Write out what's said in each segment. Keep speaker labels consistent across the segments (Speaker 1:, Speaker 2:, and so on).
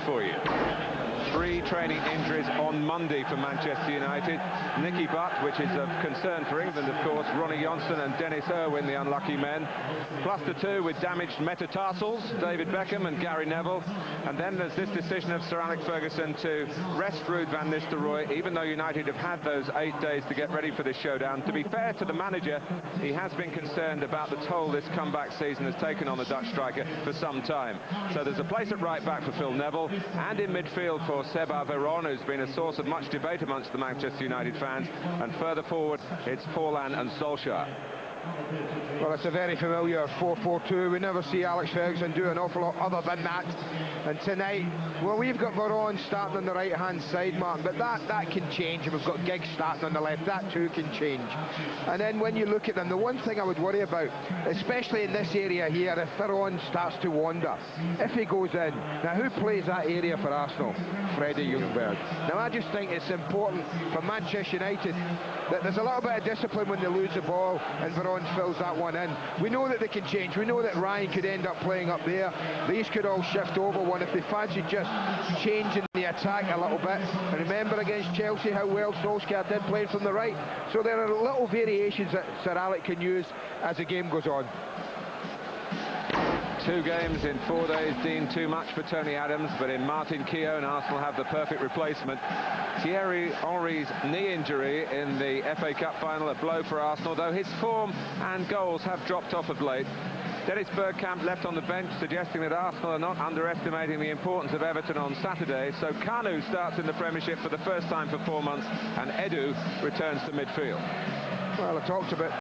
Speaker 1: for you. 3 training injuries on Monday for Manchester United. Nicky Butt, which is of concern for England, of course. Ronnie Johnson and Dennis Irwin, the unlucky men. Plus the 2 with damaged metatarsals, David Beckham and Gary Neville. And then there's this decision of Sir Alex Ferguson to rest Ruud van Nistelrooy, even though United have had those 8 days to get ready for this showdown. To be fair to the manager, he has been concerned about the toll this comeback season has taken on the Dutch striker for some time. So there's a place at right back for Phil Neville, and in midfield for Seba Veron, who's been a source of much debate amongst the Manchester United fans, and further forward it's Forlan and Solskjaer.
Speaker 2: Well, it's a very familiar 4-4-2. We never see Alex Ferguson do an awful lot other than that. And tonight, well, we've got Veron starting on the right-hand side, Martin, but that can change. And we've got Giggs starting on the left. That too can change. And then when you look at them, the one thing I would worry about, especially in this area here, if Veron starts to wander, if he goes in, now who plays that area for Arsenal? Freddie Ljungberg. Now, I just think it's important for Manchester United that there's a little bit of discipline when they lose the ball and Veron fills that one in. We know that they can change. We know that Ryan could end up playing up there. These could all shift over one if they fancy just changing the attack a little bit. And remember against Chelsea how well Solskjaer did playing from the right. So there are little variations that Sir Alex can use as the game goes on.
Speaker 1: 2 games in 4 days deemed too much for Tony Adams, but in Martin Keown, Arsenal have the perfect replacement. Thierry Henry's knee injury in the FA Cup final, a blow for Arsenal, though his form and goals have dropped off of late. Dennis Bergkamp left on the bench, suggesting that Arsenal are not underestimating the importance of Everton on Saturday. So Kanu starts in the Premiership for the first time for 4 months, and Edu returns to midfield.
Speaker 2: Well, I talked about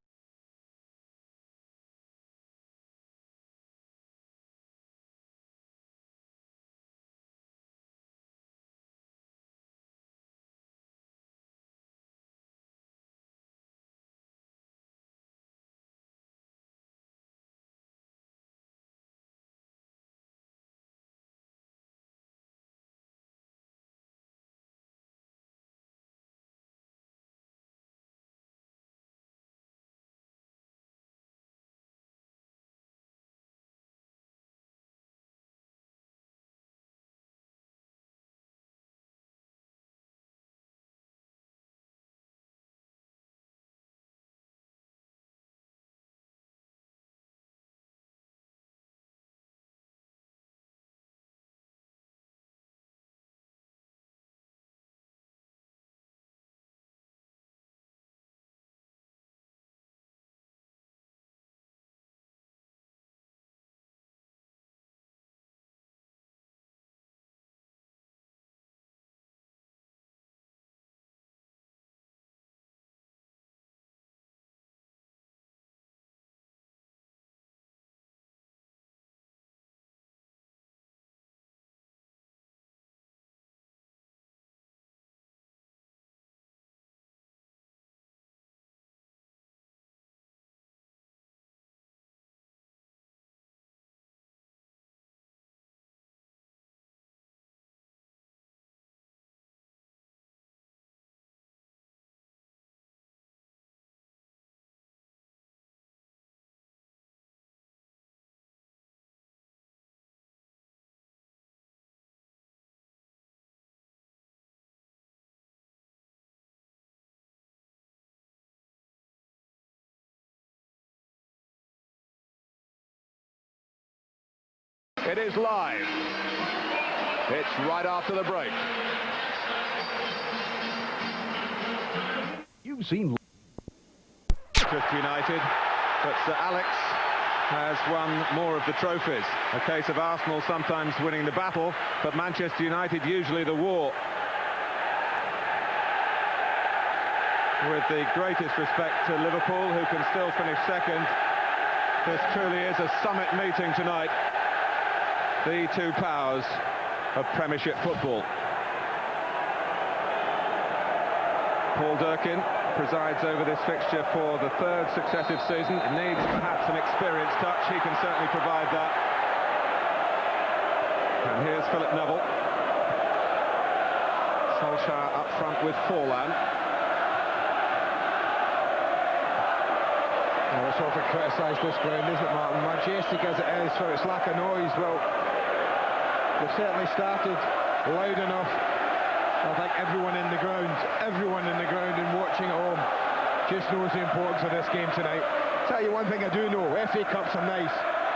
Speaker 1: It is live. It's right after the break.
Speaker 3: You've seen
Speaker 1: Manchester United, but Sir Alex has won more of the trophies. A case of Arsenal sometimes winning the battle, but Manchester United usually the war. With the greatest respect to Liverpool, who can still finish second, this truly is a summit meeting tonight. The 2 powers of Premiership football. Paul Durkin presides over this fixture for the 3rd successive season. It needs perhaps an experienced touch. He can certainly provide that. And here's Philip Neville. Solskjaer up front with Forlan.
Speaker 2: Well, it's often criticised this ground, isn't it, Martin? Majestic as it is for its lack of noise, well, They certainly started loud enough. I think everyone in the ground and watching at home just knows the importance of this game tonight. Tell you one thing I do know, FA Cups are nice,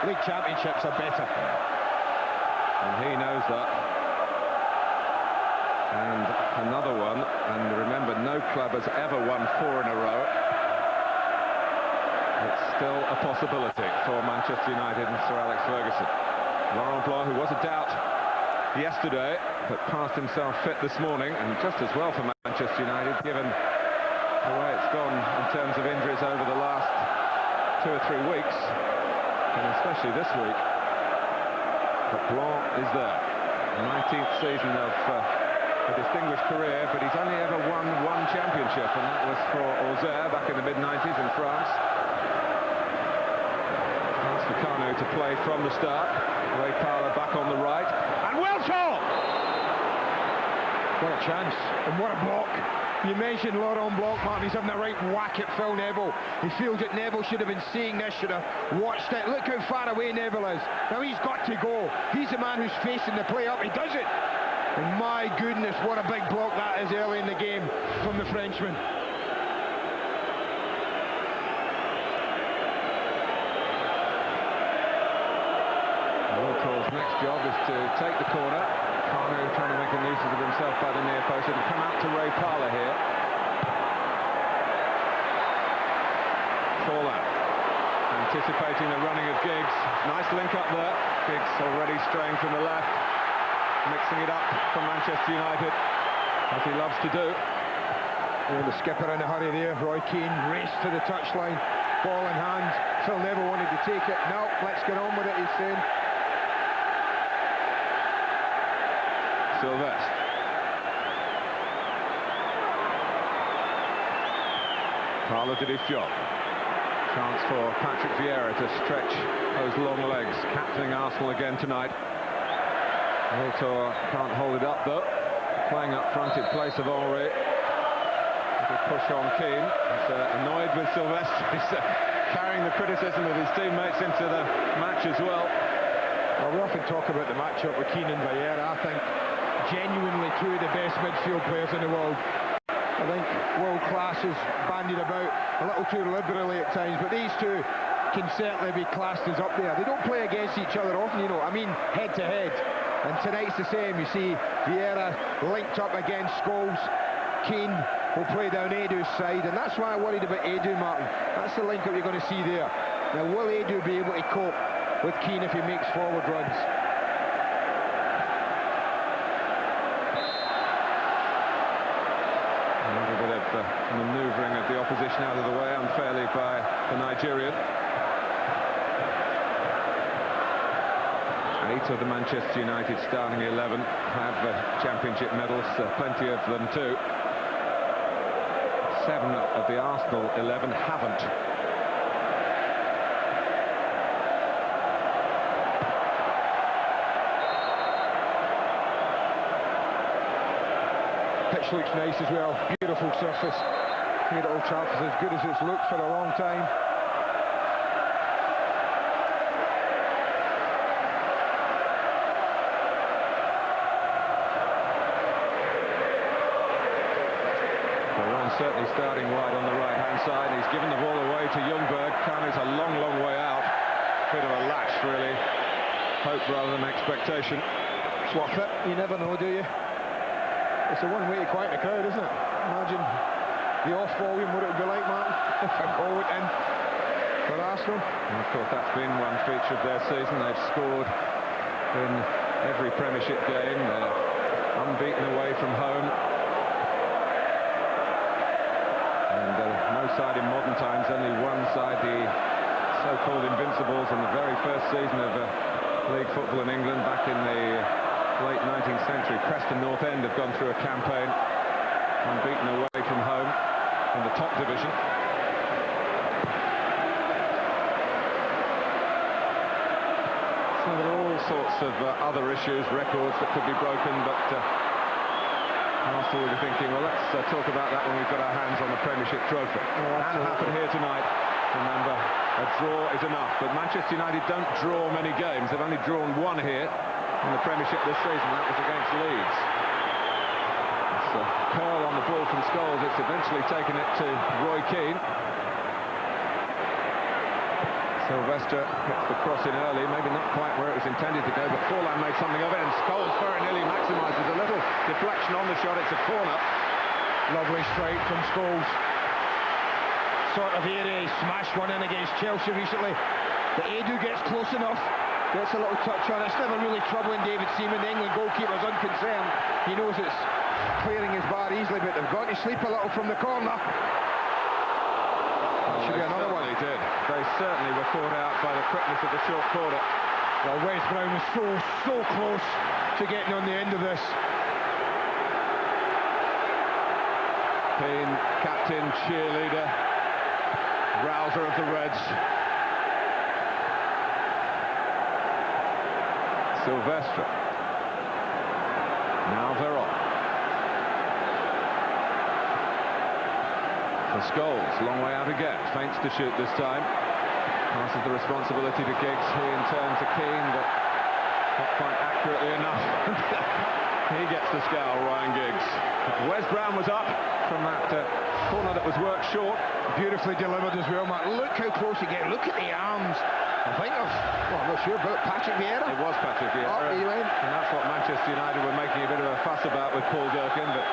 Speaker 2: League Championships are better.
Speaker 1: And he knows that. And another one, and remember, no club has ever won 4 in a row. It's still a possibility for Manchester United and Sir Alex Ferguson. Laurent Blanc, who was a doubt yesterday, but passed himself fit this morning, and just as well for Manchester United, given the way it's gone in terms of injuries over the last 2 or 3 weeks, and especially this week. But Blanc is there. 19th season of a distinguished career, but he's only ever won 1 championship, and that was for Auxerre back in the mid-90s in France. That's for Kanu to play from the start. Ray Parlour back on the right, and Wiltord!
Speaker 2: What a chance, and what a block. You mentioned Laurent Blanc, Martin, he's having a right whack at Phil Neville. He feels that Neville should have been seeing this, should have watched it. Look how far away Neville is. Now he's got to go. He's the man who's facing the play up, he does it! And my goodness, what a big block that is early in the game from the Frenchman.
Speaker 1: Wiltord's next job is to take the corner. Kanu trying to make a nuisance of himself by the near post. It'll come out to Ray Parlour here. Fall out. Anticipating the running of Giggs. Nice link up there. Giggs already straying from the left. Mixing it up for Manchester United, as he loves to do.
Speaker 2: Oh, the skipper in a hurry there. Roy Keane raced to the touchline. Ball in hand. Phil Neville wanted to take it. No, let's get on with it, he's saying.
Speaker 1: Sylvestre. Parlour did his job. Chance for Patrick Vieira to stretch those long legs. Captaining Arsenal again tonight. Wiltord can't hold it up though. Playing up front in place of Henry. Little push on Keane. He's annoyed with Sylvestre. He's carrying the criticism of his teammates into the match as well.
Speaker 2: Well, we often talk about the matchup with Keane and Vieira. I think genuinely 2 of the best midfield players in the world. I think world class is bandied about a little too liberally at times, but these 2 can certainly be classed as up there. They don't play against each other often, you know, I mean head to head. And tonight's the same. You see Vieira linked up against Scholes. Keane will play down Edu's side, and that's why I worried about Edu, Martin. That's the link-up you're going to see there. Now, will Edu be able to cope with Keane if he makes forward runs?
Speaker 1: A little bit of manoeuvring of the opposition out of the way unfairly by the Nigerian. 8 of the Manchester United starting 11 have championship medals, plenty of them too. 7 of the Arsenal 11 haven't.
Speaker 2: Pitch looks nice as well, beautiful surface. Here at Old Trafford, as good as it's looked for a long time.
Speaker 1: Certainly starting wide on the right-hand side. He's given the ball away to Ljungberg. Kanu's a long, long way out. Bit of a lash, really. Hope rather than expectation.
Speaker 2: Swap it. You never know, do you? It's a one way to quiet the crowd, isn't it? Imagine the off volume, what it would be like, Martin, if a goal went in for Arsenal.
Speaker 1: And of course, that's been one feature of their season. They've scored in every Premiership game. They're unbeaten away from home. No side in modern times, only one side, the so-called Invincibles, in the very first season of league football in England back in the late 19th century. Preston North End have gone through a campaign unbeaten away from home in the top division. So there are all sorts of other issues, records that could be broken, but Arsenal will be thinking, well, let's talk about that when we've got our hands on the Premiership trophy. Can happen here tonight. Remember, a draw is enough. But Manchester United don't draw many games. They've only drawn 1 here. in the Premiership this season. That was against Leeds. It's a curl on the ball from Scholes. It's eventually taken it to Roy Keane. Sylvester gets the cross in early, maybe not quite where it was intended to go, but Forlan made something of it, and Scholes very nearly maximises a little deflection on the shot. It's a corner.
Speaker 2: Lovely strike from Scholes. Sort of area, he smashed one in against Chelsea recently. But Edu gets close enough, gets a little touch on it. It's never really troubling David Seaman. The England goalkeeper's unconcerned. He knows it's clearing his bar easily, but they've got to sleep a little from the corner. Should be another one.
Speaker 1: They did. They certainly were caught out by the quickness of the short corner.
Speaker 2: Well, Wes Brown was so close to getting on the end of this.
Speaker 1: Keane, captain, cheerleader, rouser of the Reds. Sylvester. Now they're on. For Scholes, long way out again. Feints to shoot this time. Passes the responsibility to Giggs. He in turn to Keane, but not quite accurately enough. He gets the scowl, Ryan Giggs. Wes Brown was up from that corner that was worked short.
Speaker 2: Beautifully delivered as well, Matt. Look how close he gets. Look at the arms. I think of, well, I'm not sure, but Patrick Vieira.
Speaker 1: It was Patrick Vieira.
Speaker 2: He went.
Speaker 1: And that's what Manchester United were making a bit of a fuss about with Paul Durkin, but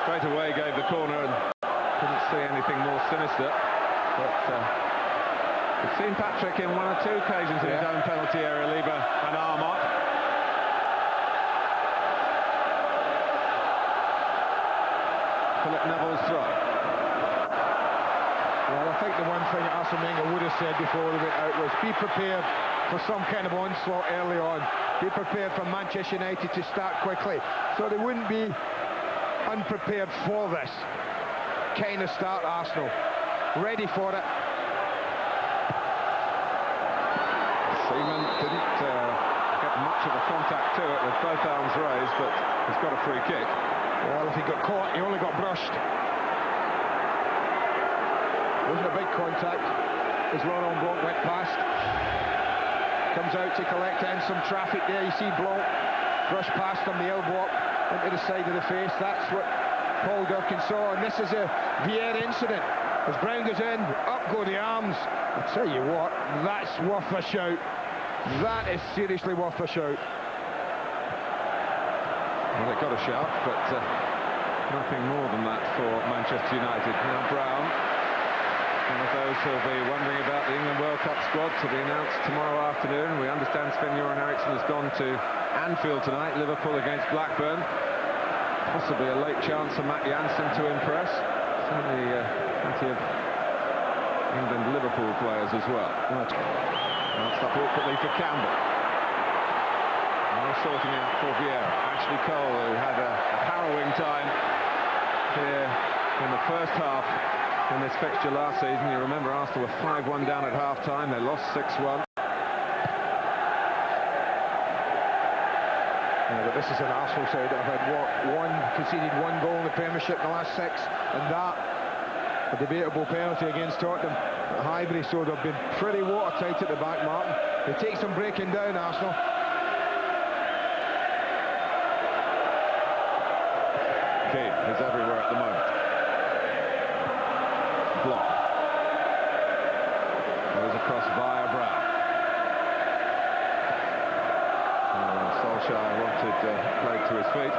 Speaker 1: straight away gave the corner and couldn't see anything more sinister. But we've seen Patrick in one or two occasions in his own penalty area leave an arm up. Philip Neville's throw.
Speaker 2: Well, I think the one thing Arsene Wenger would have said before they went out was be prepared for some kind of onslaught early on. Be prepared for Manchester United to start quickly, so they wouldn't be unprepared for this kind of start. Arsenal ready for it.
Speaker 1: Seaman didn't get much of a contact to it with both arms raised, but he's got a free kick.
Speaker 2: Well, if he got caught, he only got brushed. Wasn't a big contact as Laurent Blanc went past. Comes out to collect in some traffic there. You see Blanc brush past him, the elbow up into the side of the face. That's what Paul Durkin saw, and this is a Vieira incident. As Brown goes in, up go the arms. I tell you what, that's worth a shout. That is seriously worth a shout.
Speaker 1: Well, they got a shout, but nothing more than that for Manchester United. Now Brown, one of those who'll be wondering about the England World Cup squad to be announced tomorrow afternoon. We understand Sven-Göran Eriksson has gone to Anfield tonight, Liverpool against Blackburn. Possibly a late chance for Matt Jansen to impress. Certainly plenty of England-Liverpool players as well. Bounced up awkwardly for Campbell. Now sorting out for Vieira. Ashley Cole, who had a harrowing time here in the first half in this fixture last season. You remember Arsenal were 5-1 down at half-time. They lost 6-1.
Speaker 2: Yeah, but this is an Arsenal side that have had conceded one goal in the Premiership in the last 6, and that a debatable penalty against Tottenham at Highbury, so they've been pretty watertight at the back, Martin. They take some breaking down, Arsenal.
Speaker 1: Keane is everywhere at the moment. Block. Goes across via Brown. Solskjaer wanted played to his feet.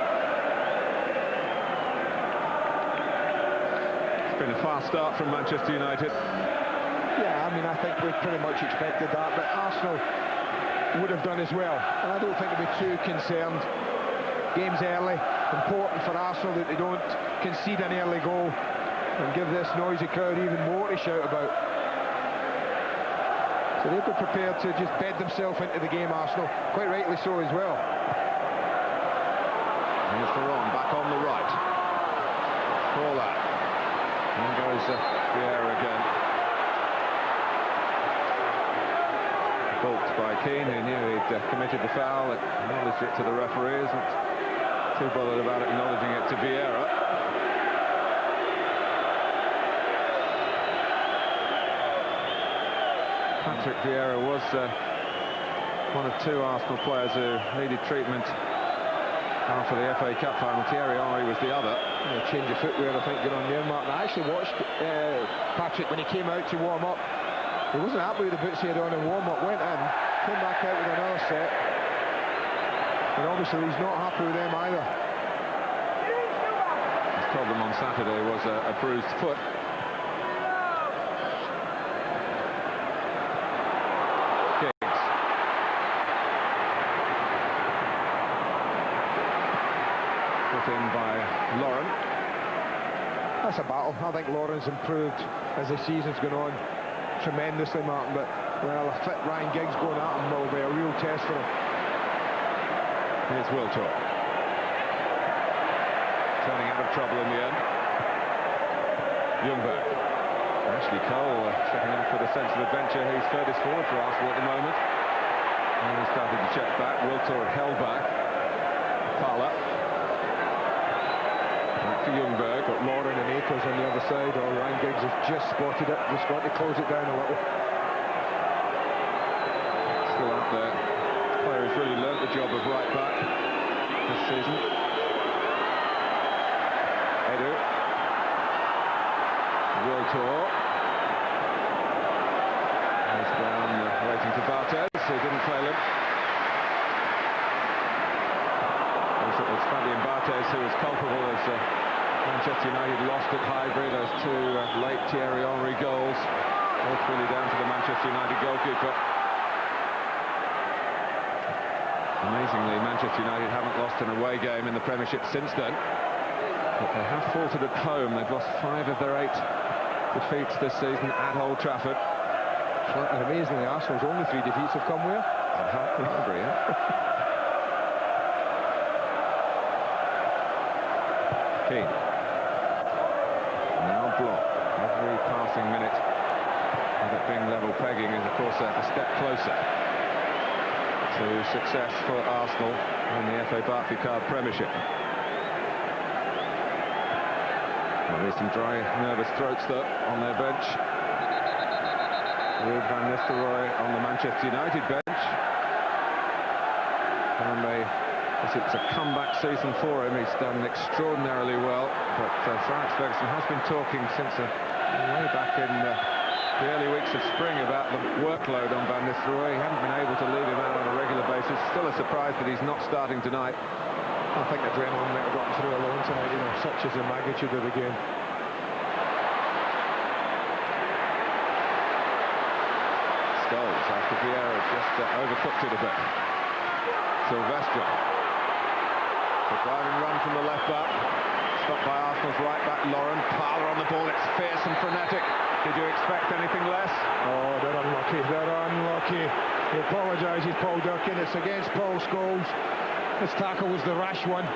Speaker 1: It's been a fast start from Manchester United.
Speaker 2: Yeah, I mean, I think we pretty much expected that, but Arsenal would have done as well. And I don't think they'd be too concerned. Game's early. Important for Arsenal that they don't concede an early goal and give this noisy crowd even more to shout about. So they'll be prepared to just bed themselves into the game, Arsenal. Quite rightly so as well.
Speaker 1: Here's Veron, back on the right. Forlan. And goes Vieira again. Balked by Keane, who knew he'd committed the foul, acknowledged it to the referee, isn't too bothered about acknowledging it to Vieira. Patrick Vieira was one of two Arsenal players who needed treatment after the FA Cup final. Thierry Henry was the other.
Speaker 2: Change of footwear, I think, good on there, Martin. I actually watched Patrick when he came out to warm up. He wasn't happy with the boots he had on in warm-up, went in, came back out with another set, and obviously he's not happy with them either.
Speaker 1: His problem on Saturday was a bruised foot. In by Lauren.
Speaker 2: That's a battle. I think Lauren's improved as the season's gone on tremendously, Martin, but well, a fit Ryan Giggs going at him will be a real test for him.
Speaker 1: Here's Wiltor. Turning out of trouble in the end. Ljungberg. Ashley Cole setting up with a sense of adventure. He's furthest forward for Arsenal at the moment. And he started to check back. Wiltor held back. Parla. For Ljungberg,
Speaker 2: got Lauren and Akers on the other side. Or Ryan Giggs has just spotted it, just got to close it down a little.
Speaker 1: Still out there. The player has really learnt the job of right back this season. Edu. Wiltor. There's Brown waiting for Barthez, who didn't fail him. It was Fabian Barthez who was culpable as Manchester United lost at Highbury. Those two late Thierry Henry goals, ultimately down to the Manchester United goalkeeper. Amazingly, Manchester United haven't lost an away game in the Premiership since then. But they have faltered at home. They've lost 5 of their 8 defeats this season at Old Trafford.
Speaker 2: And amazingly, Arsenal's only 3 defeats have come where?
Speaker 1: At Highbury, yeah. Keane. Now block. Every passing minute of it being level pegging is, of course, a step closer to success for Arsenal in the FA Barclaycard Premiership. Well, there's some dry, nervous throats, though, on their bench. With Van Nistelrooy on the Manchester United bench. And it's a comeback season for him. He's done extraordinarily well, but Sir Alex Ferguson has been talking since way back in the early weeks of spring about the workload on Van Nistelrooy. He hadn't been able to leave him out on a regular basis. Still a surprise that he's not starting tonight.
Speaker 2: I think adrenaline might have gotten through alone tonight, such is the magnitude of the game.
Speaker 1: Scholes after Vieira just overcooked it a bit. Silvestre. The driving run from the left back, stopped by Arsenal's right back, Lauren. Parla on the ball, it's fierce and frenetic. Did you expect anything less?
Speaker 2: Oh, they're unlucky, they're unlucky. He apologises, Paul Durkin, it's against Paul Scholes. This tackle was the rash one.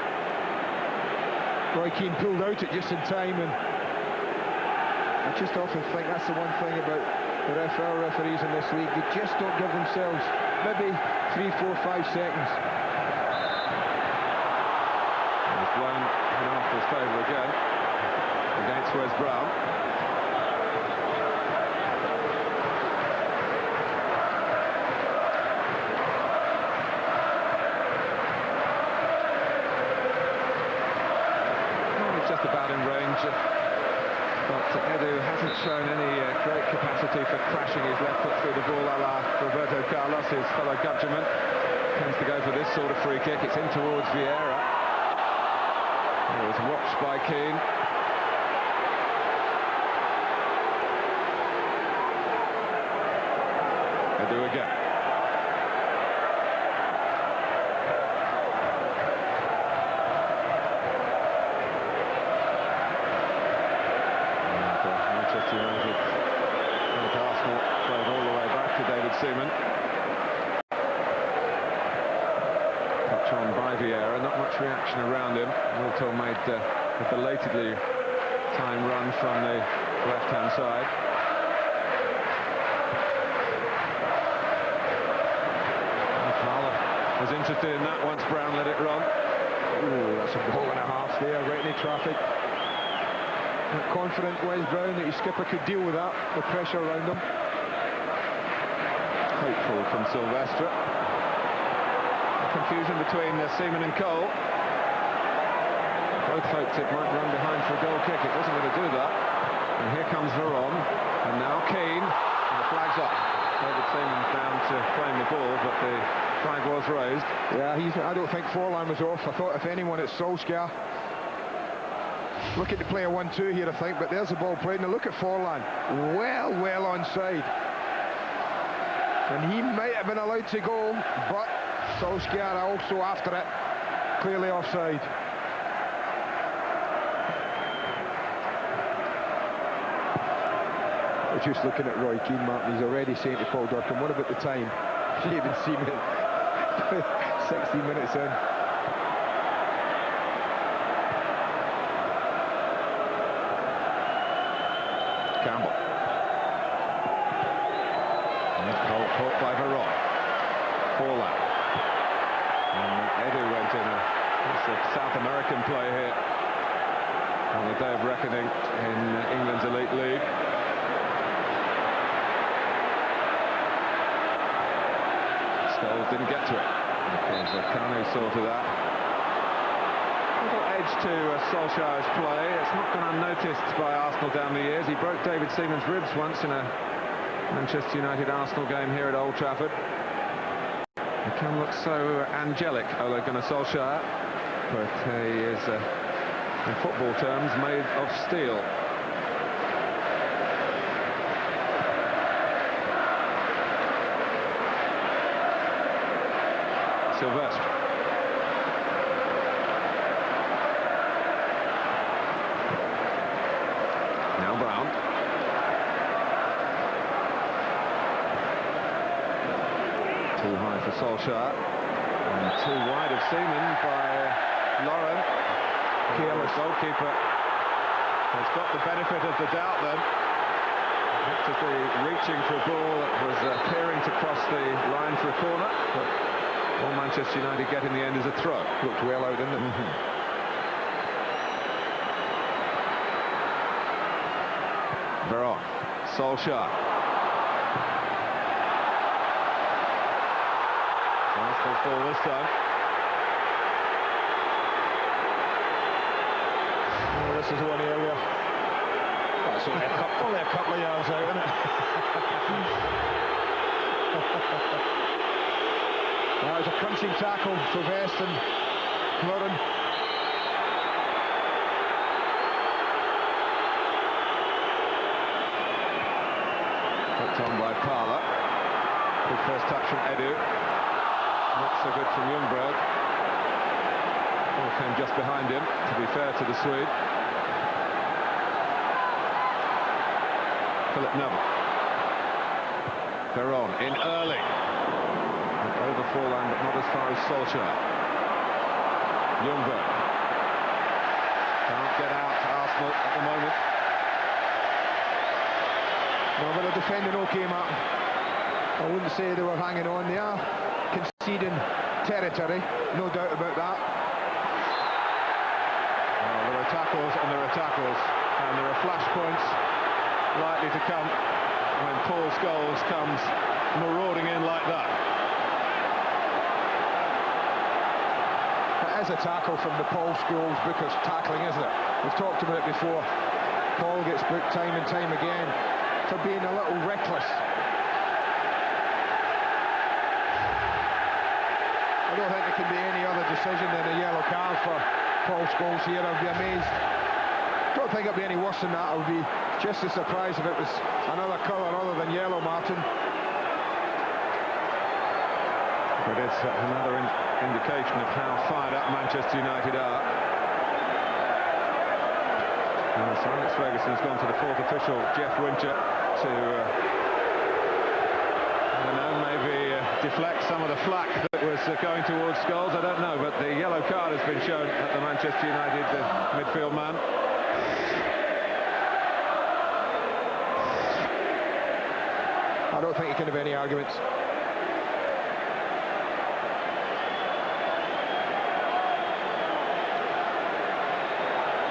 Speaker 2: Roy Keane pulled out it just in time, and I just often think that's the one thing about the referees in this league. They just don't give themselves maybe 3, 4, 5 seconds.
Speaker 1: Blown in Arsenal's favour again against Wes Brown. He's just about in range, but Edu hasn't shown any great capacity for crashing his left foot through the ball a la Roberto Carlos, his fellow countryman. Tends to go for this sort of free kick. It's in towards Vieira. It was watched by Keane. Edu again. And Manchester United and Arsenal played all the way back to David Seaman. Touch on by Vieira, not much reaction around him. Wiltor made a belatedly timed run from the left-hand side. Parla was interested in that once Brown let it run.
Speaker 2: Ooh, that's a goal and a half there, right in the traffic. Not confident Wes Brown that his skipper could deal with that, the pressure around him.
Speaker 1: Hopeful from Silvestre. confusion between Seaman and Cole. Both hoped it might run behind for a goal kick. It wasn't going to do that. And here comes Veron, and now Keane, and the flag's up. David Seaman's down to claim the ball, but the flag was raised.
Speaker 2: Yeah, I don't think Forlan was off. I thought if anyone it's Solskjaer. Looking to play a 1-2 here, I think, but there's the ball played. Now look at Forlan, well onside. And he might have been allowed to go, but Solskjaer also after it, clearly offside. Just looking at Roy Keane, Martin, he's already saying to Paul Durkin, what about the time? David Seaman, 60 minutes in. Campbell. Cole caught by Veron. Forlan. And Edu went in. It's a South American play here on the day of reckoning in England's elite league. Scholes didn't get to it because Kanu sorted that. A little edge to Solskjaer's play. It's not gone unnoticed by Arsenal down the years. He broke David Seaman's ribs once in a Manchester United-Arsenal game here at Old Trafford. He can look so angelic, Ole Gunnar Solskjaer, but he is, in football terms, made of steel. Silvestre. Now Brown. Too high for Solskjaer. And too wide of Seaman by Lauren. Careless goalkeeper has got the benefit of the doubt then. To be reaching for a ball that was appearing to cross the line for a corner. But all Manchester United get in the end is a throw. Looked well out, didn't it?
Speaker 1: Veron, Solskjaer. Arsenal's ball this time.
Speaker 2: Oh, this is one area. That's only a couple of yards out, isn't it? That was a crunching tackle for Vest and Lauren.
Speaker 1: Hooked on by Parler. Good first touch from Edu. Not so good from Ljungberg. Ball came just behind him, to be fair to the Swede. Philip Neville. Veron in early. Over Forlan, but not as far as Solskjaer. Ljungberg. Can't get out to Arsenal at the moment.
Speaker 2: No, but they're defending okay, Martin. I wouldn't say they were hanging on. They are conceding territory, no doubt about that.
Speaker 1: Well, there are tackles and there are tackles, and there are flashpoints likely to come when Paul Scholes comes marauding in like that.
Speaker 2: That is a tackle from the Paul Scholes book of tackling, isn't it? We've talked about it before. Paul gets booked time and time again for being a little reckless. I don't think there can be any other decision than a yellow card for Paul Scholes here. I'd be amazed. I don't think it'd be any worse than that. I would be just as surprised if it was another colour other than yellow, Martin.
Speaker 1: But it's another indication of how fired up Manchester United are. So Alex Ferguson's gone to the fourth official, Jeff Winter, to I don't know, maybe deflect some of the flack that was going towards Scholes. I don't know, but the yellow card has been shown at the Manchester United midfield man.
Speaker 2: I don't think you can have any arguments.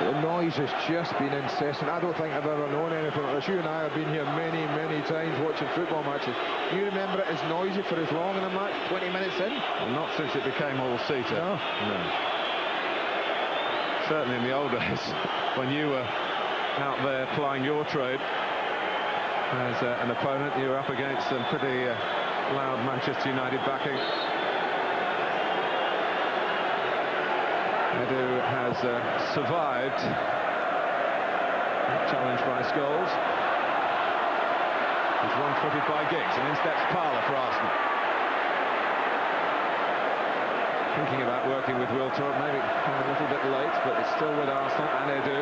Speaker 2: The noise has just been incessant. I don't think I've ever known anything like this. You and I have been here many, many times watching football matches. You remember it as noisy for as long in a match, 20 minutes in?
Speaker 1: Well, not since it became all-seater.
Speaker 2: No.
Speaker 1: No. Certainly in the old days, when you were out there plying your trade as an opponent, you were up against some pretty loud Manchester United backing. Edu has survived that challenge by Scholes. He's one-footed by Giggs, and in steps Parler for Arsenal. Thinking about working with Wiltord, maybe a little bit late, but it's still with Arsenal and Edu.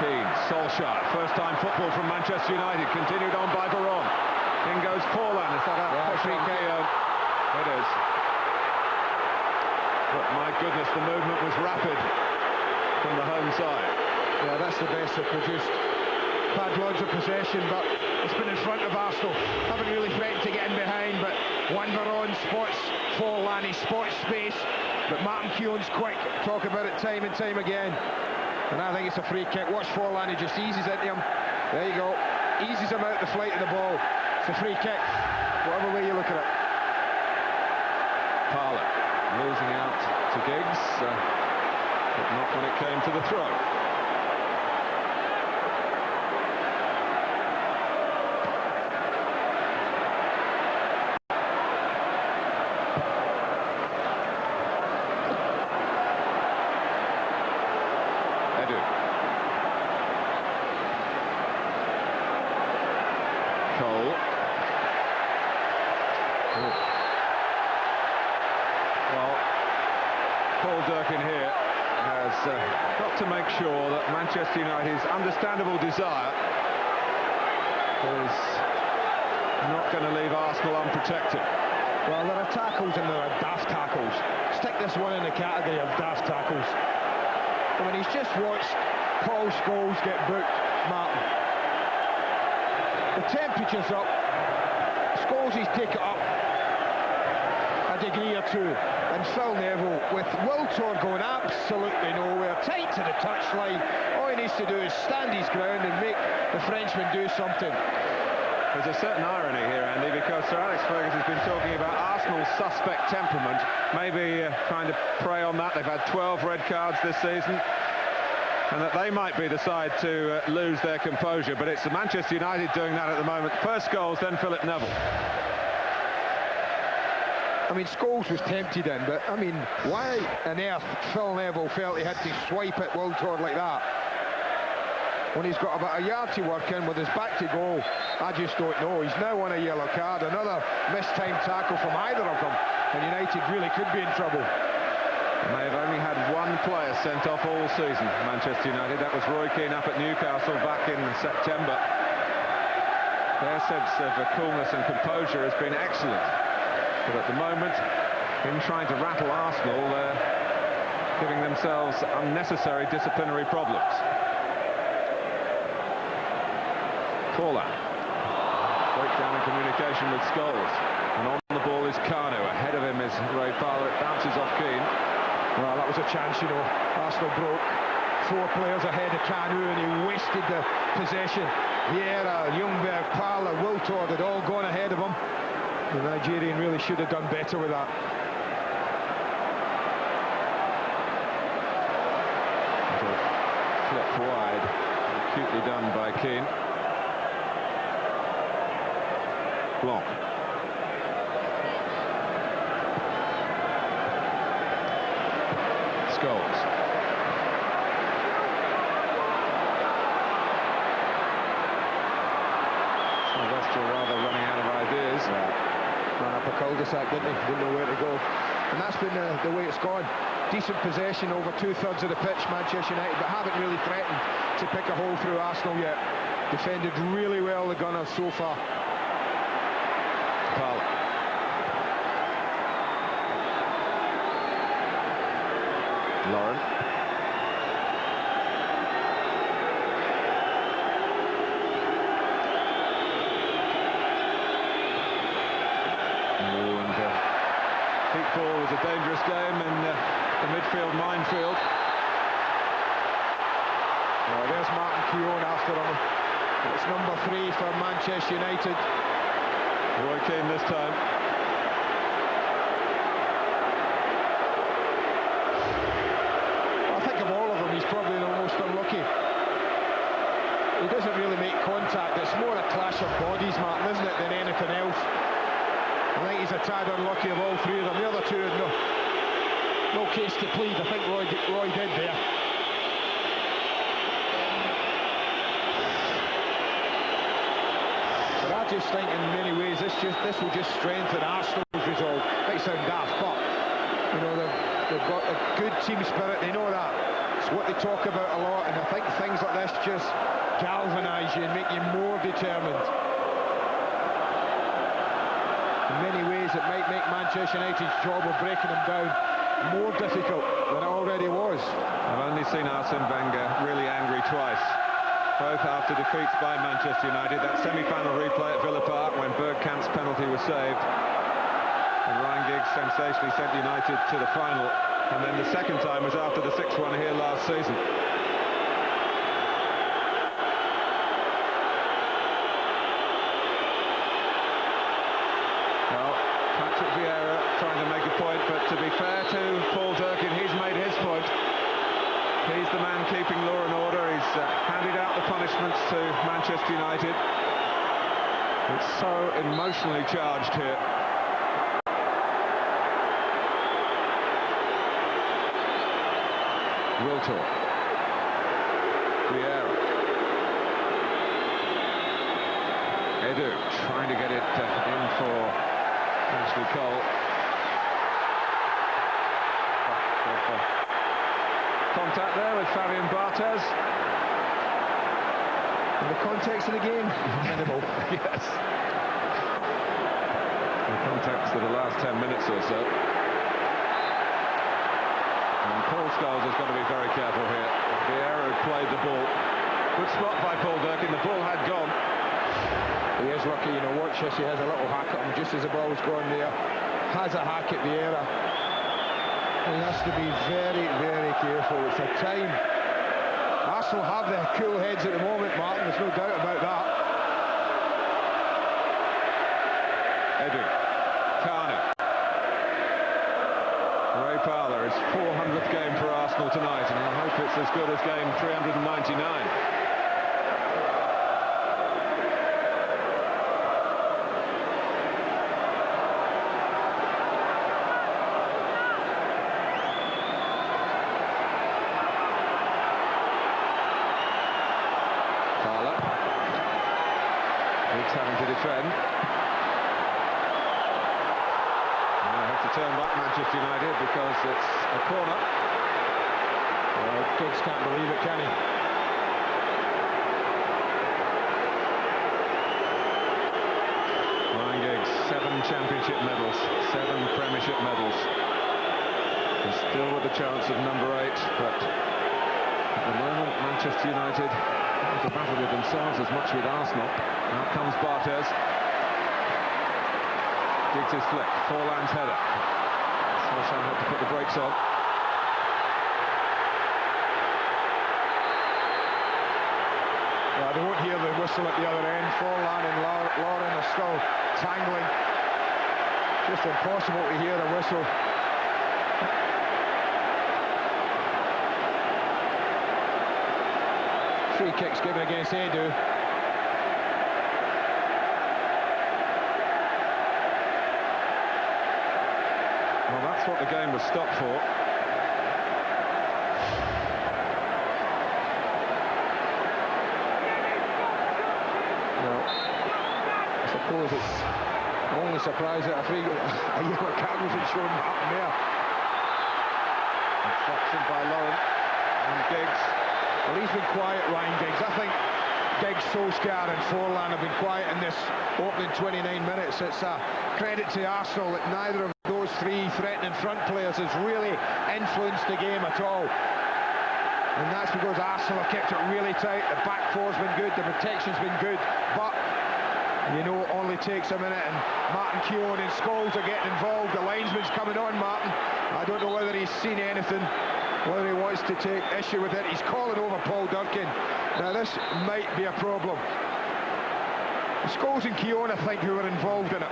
Speaker 1: Keane, Solskjaer, first-time football from Manchester United, continued on by Varane. In goes Forlan, is that a push on Keown? It is. But my goodness, the movement was rapid from the home side.
Speaker 2: Yeah, that's the best they've produced. Had loads of possession, but it's been in front of Arsenal. Haven't really threatened to get in behind, but Van Varane spots Forlan, he spots space, but Martin Keown's quick. Talk about it time and time again. And I think it's a free kick. Watch Forlan, he just eases into him. There you go. Eases him out the flight of the ball. It's a free kick, whatever way you look at it.
Speaker 1: Parler losing out to Giggs, but not when it came to the throw. Edu. Cole. Well, Paul Durkin here has got to make sure that Manchester United's understandable desire is not going to leave Arsenal unprotected.
Speaker 2: Well, there are tackles and there are daft tackles. Stick this one in the category of daft tackles. I mean, he's just watched Paul Scholes get booked, Martin. The temperature's up. Scholes take it up a degree or two. And Phil Neville, with Wiltord going absolutely nowhere, tight to the touchline, all he needs to do is stand his ground and make the Frenchman do something.
Speaker 1: There's a certain irony here, Andy, because Sir Alex Ferguson has been talking about Arsenal's suspect temperament, maybe trying to prey on that. They've had 12 red cards this season, and that they might be the side to lose their composure, but it's the Manchester United doing that at the moment. First Scholes, then Philip Neville.
Speaker 2: I mean, Scholes was tempted in, but, I mean, why on earth Phil Neville felt he had to swipe at Wiltord like that when he's got about a yard to work in with his back to goal? I just don't know. He's now on a yellow card, another mistimed tackle from either of them, and United really could be in trouble.
Speaker 1: And they have only had one player sent off all season, Manchester United. That was Roy Keane up at Newcastle back in September. Their sense of coolness and composure has been excellent. But at the moment, in trying to rattle Arsenal, they're giving themselves unnecessary disciplinary problems. Forlan. Breakdown in communication with Scholes. And on the ball is Kanu. Ahead of him is Ray Parler. It bounces off Keane.
Speaker 2: Well, that was a chance, you know. Arsenal broke 4 players ahead of Kanu and he wasted the possession. Vieira, Ljungberg, Parler, Wiltord had all gone ahead of him. The Nigerian really should have done better with that.
Speaker 1: Flipped wide, acutely done by Keane. Blanc. Scholes. Sylvester rather running out of ideas.
Speaker 2: Ran up a cul-de-sac, didn't he? Didn't know where to go. And that's been the way it's gone. Decent possession over 2/3 of the pitch, Manchester United, but haven't really threatened to pick a hole through Arsenal yet. Defended really well, the Gunners, so far.
Speaker 1: Parler. Lauren. Ball was a dangerous game, and the midfield minefield
Speaker 2: There's Martin Keown after him. It's number 3 for Manchester United.
Speaker 1: Roy Keane this time.
Speaker 2: I think of all of them, he's probably the most unlucky. He doesn't really make contact. It's more a clash of bodies, Martin, isn't it, than anything else. I think he's a tad unlucky of all 3 of them. The other 2 had no case to plead. I think Roy did there. But I just think in many ways this will just strengthen Arsenal's resolve. Might sound daft, but you know they've got a good team spirit. They know that. It's what they talk about a lot, and I think things like this just galvanise you and make you more determined. In many ways it might make Manchester United's job of breaking them down more difficult than it already was.
Speaker 1: I've only seen Arsene Wenger really angry twice, both after defeats by Manchester United. That semi-final replay at Villa Park when Bergkamp's penalty was saved, and Ryan Giggs sensationally sent United to the final, and then the second time was after the 6-1 here last season. Trying to make a point, but to be fair to Paul Durkin, he's made his point. He's the man keeping law and order. He's handed out the punishments to Manchester United. It's so emotionally charged here. Wiltor. Vieira. Edu trying to get it in for Ashley Cole. Contact there with Fabian Barthez.
Speaker 2: In the context of the game, minimal.
Speaker 1: Yes. In the context of the last 10 minutes or so. And Paul Scholes has got to be very careful here. Vieira played the ball. Good spot by Paul Durkin. The ball had gone.
Speaker 2: He is lucky, you know, watch this, he has a little hack at him just as the ball's gone there. Has a hack at Vieira. He has to be very, very careful. It's a time. Arsenal have their cool heads at the moment, Martin, there's no doubt about that.
Speaker 1: Edu. Kana. Ray Parlour, his 400th game for Arsenal tonight, and I hope it's as good as game 399. Having to defend. Now I have to turn back Manchester United because it's a corner.
Speaker 2: Well, Giggs can't believe it, can he?
Speaker 1: Ryan Giggs, 7 championship medals, 7 premiership medals. He's still with a chance of number 8, but at the moment Manchester United have to battle with themselves as much with Arsenal. Out comes Barthez. Giggs his flick. Forlan's header. Solskjaer had to put the brakes on.
Speaker 2: Well, they won't hear the whistle at the other end. Forlan and Lauren are still tangling. Just impossible to hear a whistle. Free kicks given against Edu.
Speaker 1: Well, that's what the game was stopped for.
Speaker 2: Well, I suppose it's only surprised that a yellow card wasn't shown up there.
Speaker 1: Instruction by Lauren and Giggs.
Speaker 2: Well, he's been quiet, Ryan Giggs. I think Giggs, Solskjaer and Forlan have been quiet in this opening 29 minutes. It's a credit to Arsenal that neither of those 3 threatening front players has really influenced the game at all. And that's because Arsenal have kept it really tight. The back four's been good, the protection's been good, but you know it only takes a minute, and Martin Keown and Scholes are getting involved. The linesman's coming on, Martin. I don't know whether he's seen anything. whether he wants to take issue with it. He's calling over Paul Durkin. Now this might be a problem. Scholes and Keown, I think, who were involved in it.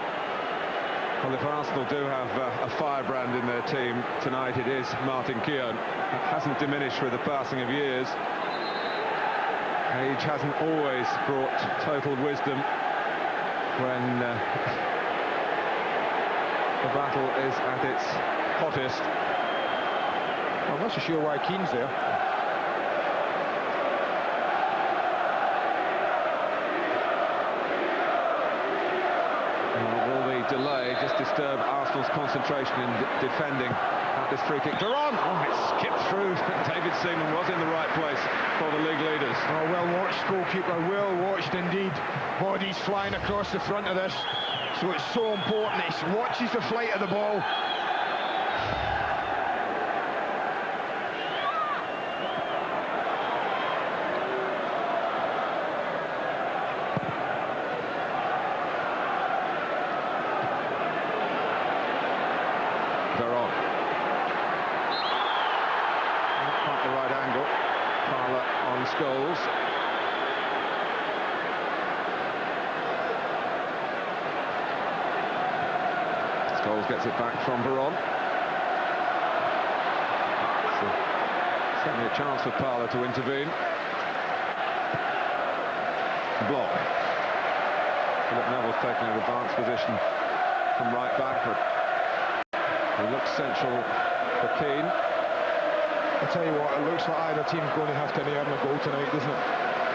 Speaker 1: Well, if Arsenal do have a firebrand in their team tonight, it is Martin Keown. It hasn't diminished with the passing of years. Age hasn't always brought total wisdom when the battle is at its hottest.
Speaker 2: I'm not so sure why Keane's there.
Speaker 1: Will the delay just disturb Arsenal's concentration in defending at this free kick? Veron! Oh, it skipped through. David Seaman was in the right place for the league leaders.
Speaker 2: Oh, well watched, goalkeeper, well watched indeed. Bodies flying across the front of this, so it's so important. He watches the flight of the ball.
Speaker 1: Veron. Not quite the right angle. Parlour on Scholes. Scholes gets it back from Veron. So, certainly a chance for Parlour to intervene. Block. Philip Neville's taking an advanced position from right back, but he looks central for Keane.
Speaker 2: I'll tell you what, it looks like either team's going to have to earn a goal tonight, doesn't it?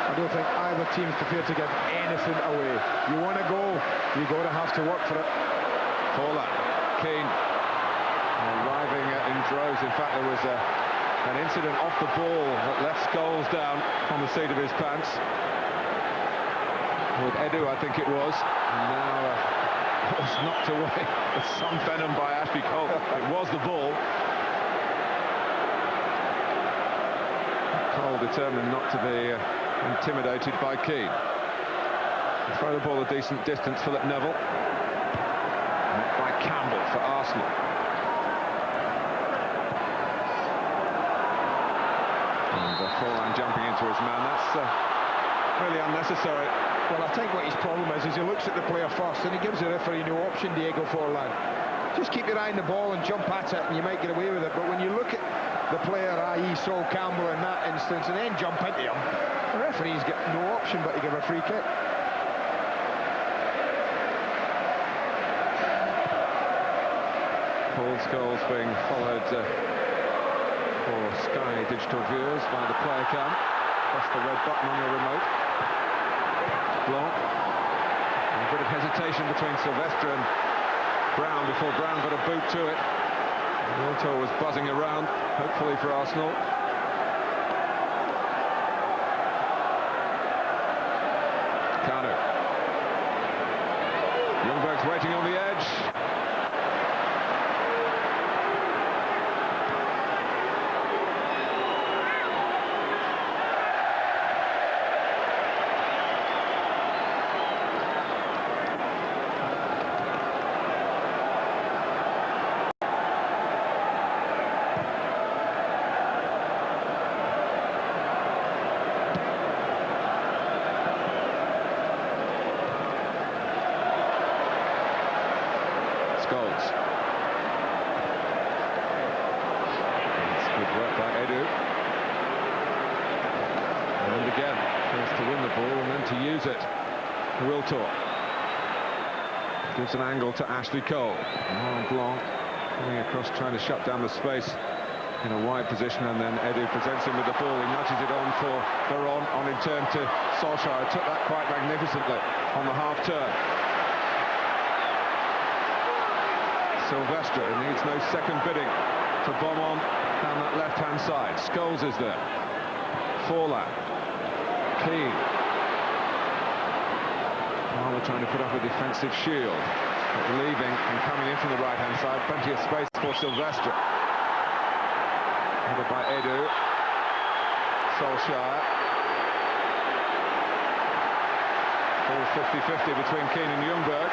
Speaker 2: I don't think either team's prepared to give anything away. You want a goal, you've got to have to work for it.
Speaker 1: Paula, Keane arriving in droves. In fact, there was an incident off the ball that left Scholes down on the seat of his pants. With Edu, I think it was. And now was knocked away with some venom by Ashley Cole. It was the ball. Cole determined not to be intimidated by Keane. Throw the ball a decent distance, Philip Neville. Met by Campbell for Arsenal. And Forlan jumping into his man. That's really unnecessary.
Speaker 2: Well, I think what his problem is he looks at the player first and he gives the referee no option, Diego Forlan. Just keep your eye on the ball and jump at it and you might get away with it. But when you look at the player, i.e. Sol Campbell in that instance, and then jump into him, the referee's got no option but to give a free kick.
Speaker 1: Paul Scholes being followed for Sky digital viewers by the player cam. Press the red button on your remote. Blanc. And a bit of hesitation between Sylvester and Brown before Brown got a boot to it. Walter was buzzing around, hopefully for Arsenal. Kanu. Ljungberg's waiting on the edge. Scholes. That's good work by Edu. And again, first to win the ball and then to use it. Wiltor. Gives an angle to Ashley Cole. Blanc coming across, trying to shut down the space in a wide position, and then Edu presents him with the ball. He nudges it on for Veron, on in turn to Solskjaer. Took that quite magnificently on the half turn. Sylvester needs no second bidding to bomb on down that left-hand side. Scholes is there. Forlan. Keane. Marler trying to put up a defensive shield. But leaving and coming in from the right-hand side. Plenty of space for Sylvester. Headed by Edu. Solskjaer. All 50-50 between Keane and Ljungberg.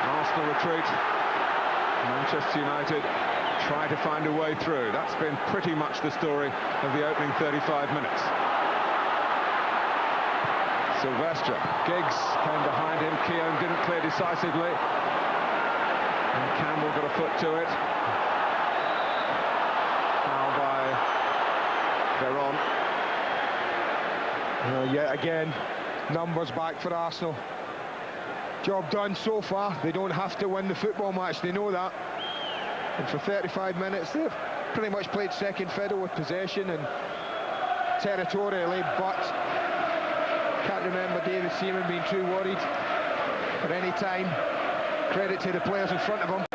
Speaker 1: Arsenal retreat. Manchester United try try to find a way through. That's been pretty much the story of the opening 35 minutes. Sylvester, Giggs came behind him, Keown didn't clear decisively, and Campbell got a foot to it. Foul by Veron.
Speaker 2: Yet again, numbers back for Arsenal. Job done so far. They don't have to win the football match, they know that. And for 35 minutes, they've pretty much played second fiddle with possession and territorially, but can't remember David Seaman being too worried at any time. Credit to the players in front of him.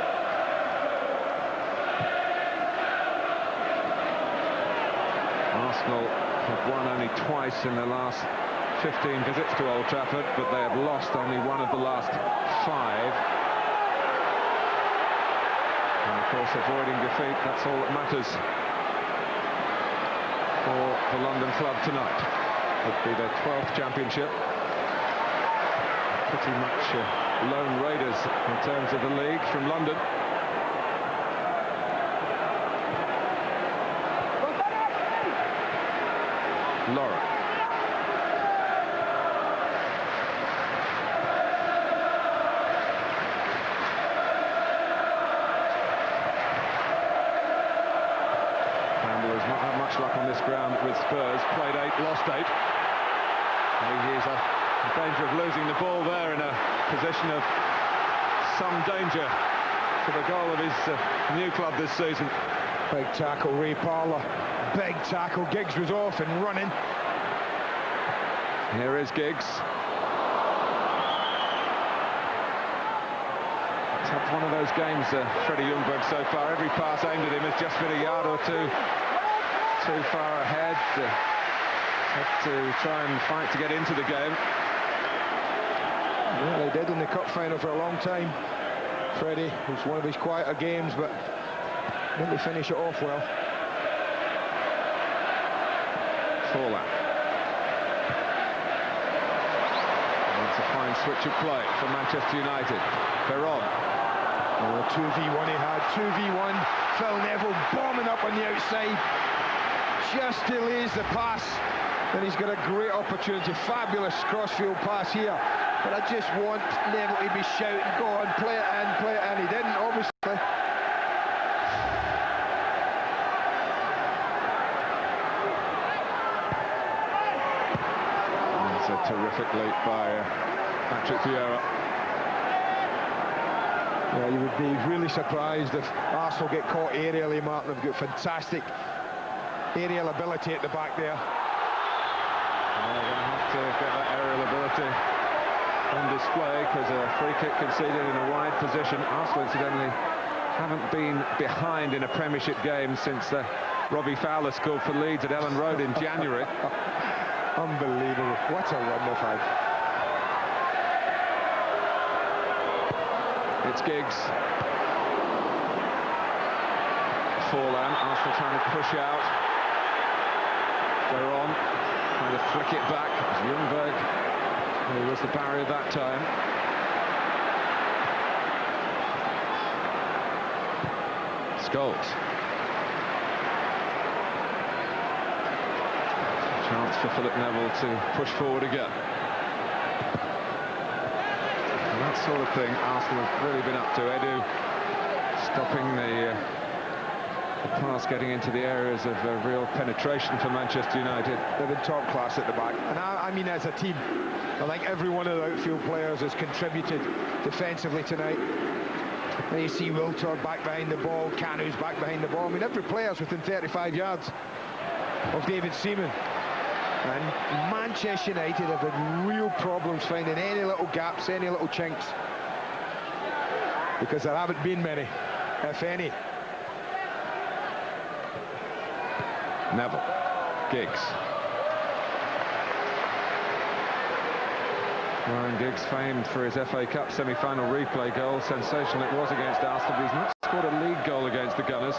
Speaker 1: Arsenal have won only twice in their last 15 visits to Old Trafford, but they have lost only one of the last 5. And of course, avoiding defeat, that's all that matters for the London club tonight. It'll be their 12th championship. Pretty much lone raiders in terms of the league from London. Laura. Campbell has not had much luck on this ground with Spurs. Played 8, lost 8. He's in danger of losing the ball there in a position of some danger for the goal of his new club this season.
Speaker 2: Big tackle, Ray Parlour. Big tackle. Giggs was off and running.
Speaker 1: Here is Giggs. It's had one of those games, Freddie Ljungberg, so far. Every pass aimed at him has just been a yard or two too far ahead. Had to try and fight to get into the game.
Speaker 2: Yeah, they did in the cup final for a long time. Freddie, it was one of his quieter games, but didn't they finish it off well?
Speaker 1: Forlan. That's a fine switch of play for Manchester United. Veron.
Speaker 2: Oh, 2v1 he had, 2v1. Phil Neville bombing up on the outside. Just delays the pass. And he's got a great opportunity. Fabulous crossfield pass here. But I just want Neville to be shouting, go on, play it in, play it in. He didn't, obviously.
Speaker 1: It's a terrific leap by Patrick Vieira.
Speaker 2: Yeah, you would be really surprised if Arsenal get caught aerially, Martin. They've got fantastic aerial ability at the back there.
Speaker 1: Well, they're going to have to get that aerial ability on display, because a free kick conceded in a wide position. Arsenal, incidentally, haven't been behind in a Premiership game since Robbie Fowler scored for Leeds at Ellen Road in January.
Speaker 2: Unbelievable. What a run they've had.
Speaker 1: It's Giggs. Forlan, Arsenal trying to push out. They're on, trying to flick it back. Ljungberg, who was the barrier that time. Scholes. Chance for Philip Neville to push forward again. And that sort of thing Arsenal have really been up to. Edu stopping the pass getting into the areas of real penetration for Manchester United.
Speaker 2: They've been top class at the back. And I mean, as a team, I think every one of the outfield players has contributed defensively tonight. And you see Wiltor back behind the ball, Canu's back behind the ball. I mean, every player's within 35 yards of David Seaman. And Manchester United have had real problems finding any little gaps, any little chinks. Because there haven't been many, if any.
Speaker 1: Neville. Giggs. Ryan Giggs, famed for his FA Cup semi-final replay goal. Sensational it was against Arsenal, but he's not scored a league goal against the Gunners.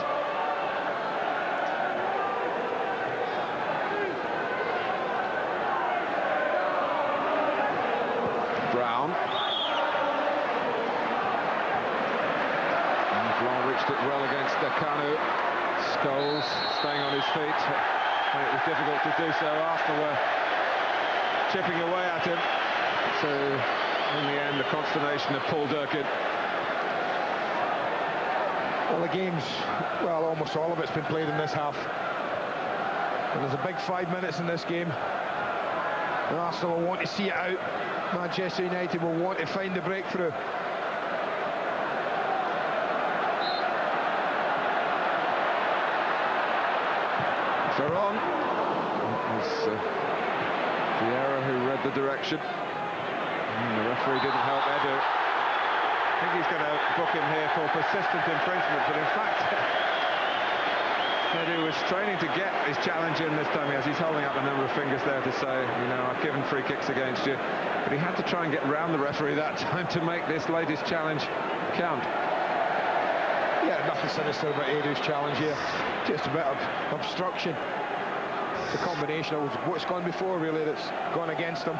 Speaker 1: Brown. And Blanc reached it well against Kanu. Scholes staying on his feet. And it was difficult to do so. Arsenal were chipping away at him. So, in the end, the consternation of Paul Durkin.
Speaker 2: Well, the game's, well, almost all of it's been played in this half. And there's a big 5 minutes in this game. And Arsenal will want to see it out. Manchester United will want to find the breakthrough.
Speaker 1: Veron. It was Vieira who read the direction. The referee didn't help Edu. I think he's going to book him here for persistent infringement, but in fact, Edu was training to get his challenge in this time, as he's holding up a number of fingers there to say, you know, I've given free kicks against you. But he had to try and get round the referee that time to make this latest challenge count.
Speaker 2: Yeah, nothing sinister about Edu's challenge here. Just a bit of obstruction. It's a combination of what's gone before, really, that's gone against him.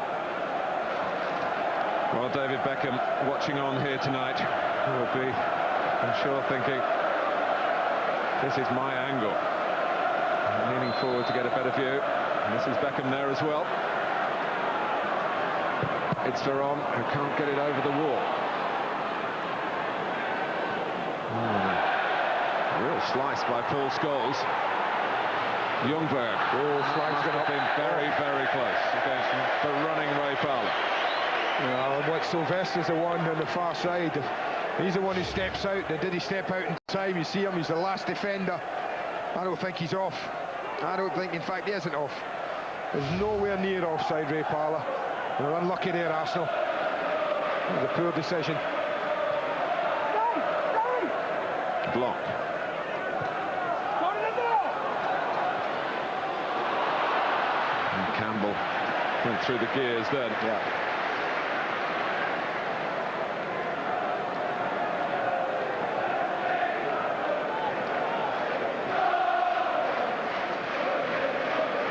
Speaker 1: Well, David Beckham watching on here tonight will be, I'm sure, thinking, this is my angle. I'm leaning forward to get a better view. And this is Beckham there as well. It's Veron who can't get it over the wall. Real slice by Paul Scholes. Ljungberg. Must have been very, very close against the running Ray Parlour.
Speaker 2: Yeah, what Sylvester's the one on the far side. He's the one who steps out. Now, did he step out in time? You see him, he's the last defender. I don't think he's off. I don't think, in fact, he isn't off. There's nowhere near offside, Ray Parlour. They're unlucky there, Arsenal. It was a poor decision.
Speaker 1: Block. And Campbell went through the gears then.
Speaker 2: Yeah.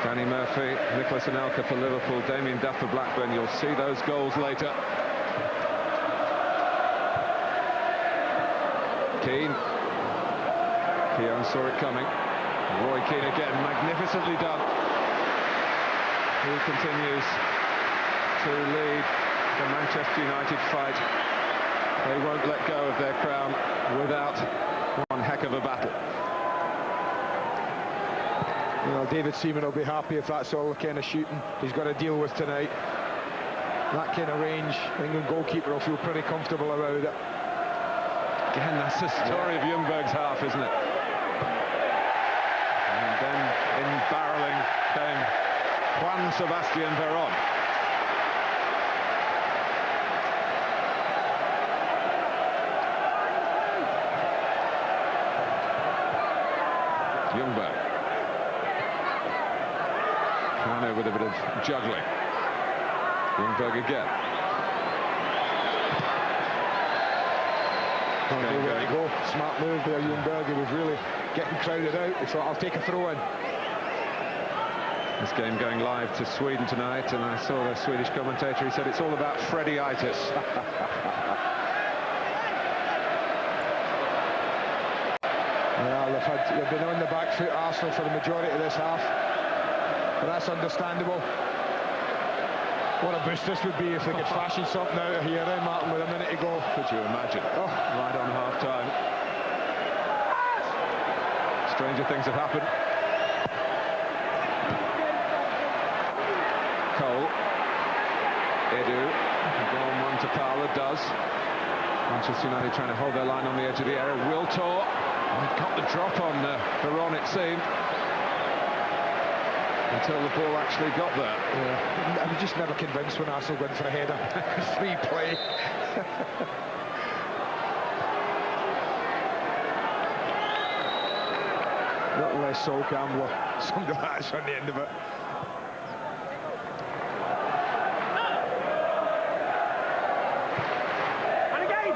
Speaker 1: Danny Murphy, Nicholas Anelka for Liverpool, Damien Duff for Blackburn. You'll see those goals later. Keane. Keown saw it coming. Roy Keane again, magnificently done. He continues to lead the Manchester United fight. They won't let go of their crown without one heck of a battle.
Speaker 2: Well, David Seaman will be happy if that's all the kind of shooting he's got to deal with tonight. That kind of range, England goalkeeper will feel pretty comfortable about it.
Speaker 1: Again, that's the story of Ljungberg's half, isn't it? And then in barrelling came Juan Sebastian Veron. Ljungberg. Kanu with a bit of juggling. Ljungberg again.
Speaker 2: Go. Smart move there, Ljungberg. He was really getting crowded out. He thought, I'll take a throw in.
Speaker 1: This game going live to Sweden tonight, and I saw the Swedish commentator. He said it's all about Freddie-itis.
Speaker 2: Well, they've been on the back foot, Arsenal, for the majority of this half. But that's understandable. What a boost this would be if they could fashion something out of here, then, Martin, with a minute to go.
Speaker 1: Could you imagine? Oh, right on half-time. Stranger things have happened. Cole. Edu. Go on one to Parlour, does. Manchester United trying to hold their line on the edge of the area. Wiltor. Got the drop on Veron, it seemed. Until the ball actually got there.
Speaker 2: Yeah. I'm just never convinced when Arsenal went for a header. Free play. Not less Sol Campbell. Some that's on the end of it.
Speaker 3: And again.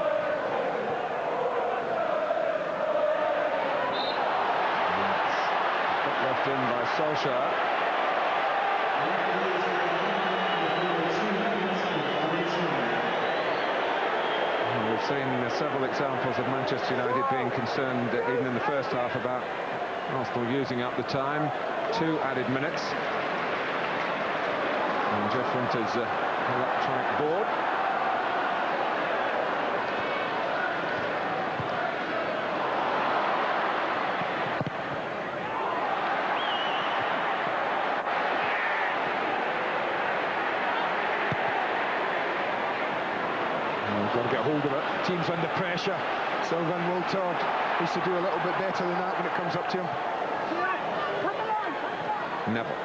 Speaker 1: Left in by Solskjaer. seen several examples of Manchester United being concerned, even in the first half, about Arsenal using up the time. 2 added minutes. And Jeff Winter's electronic board.
Speaker 2: Got to get hold of it. Team's under pressure. Sylvain Wiltord needs to do a little bit better than that when it comes up to him.
Speaker 1: Neville.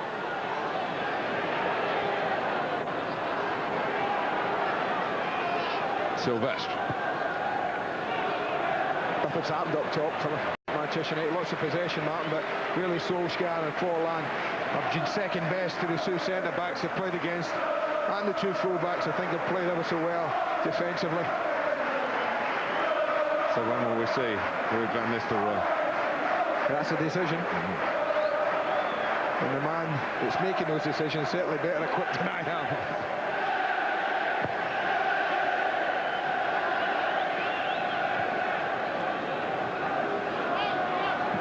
Speaker 1: Sylvestre.
Speaker 2: Nothing's happened up top for Manchester United. Lots of possession, Martin, but really Solskjaer and Forlan have been second best to the 2 centre-backs they've played against, and the 2 full-backs. I think they've played ever so well defensively.
Speaker 1: So when will we see Ruud van Nistelrooy?
Speaker 2: That's a decision. And the man that's making those decisions is certainly better equipped than I am.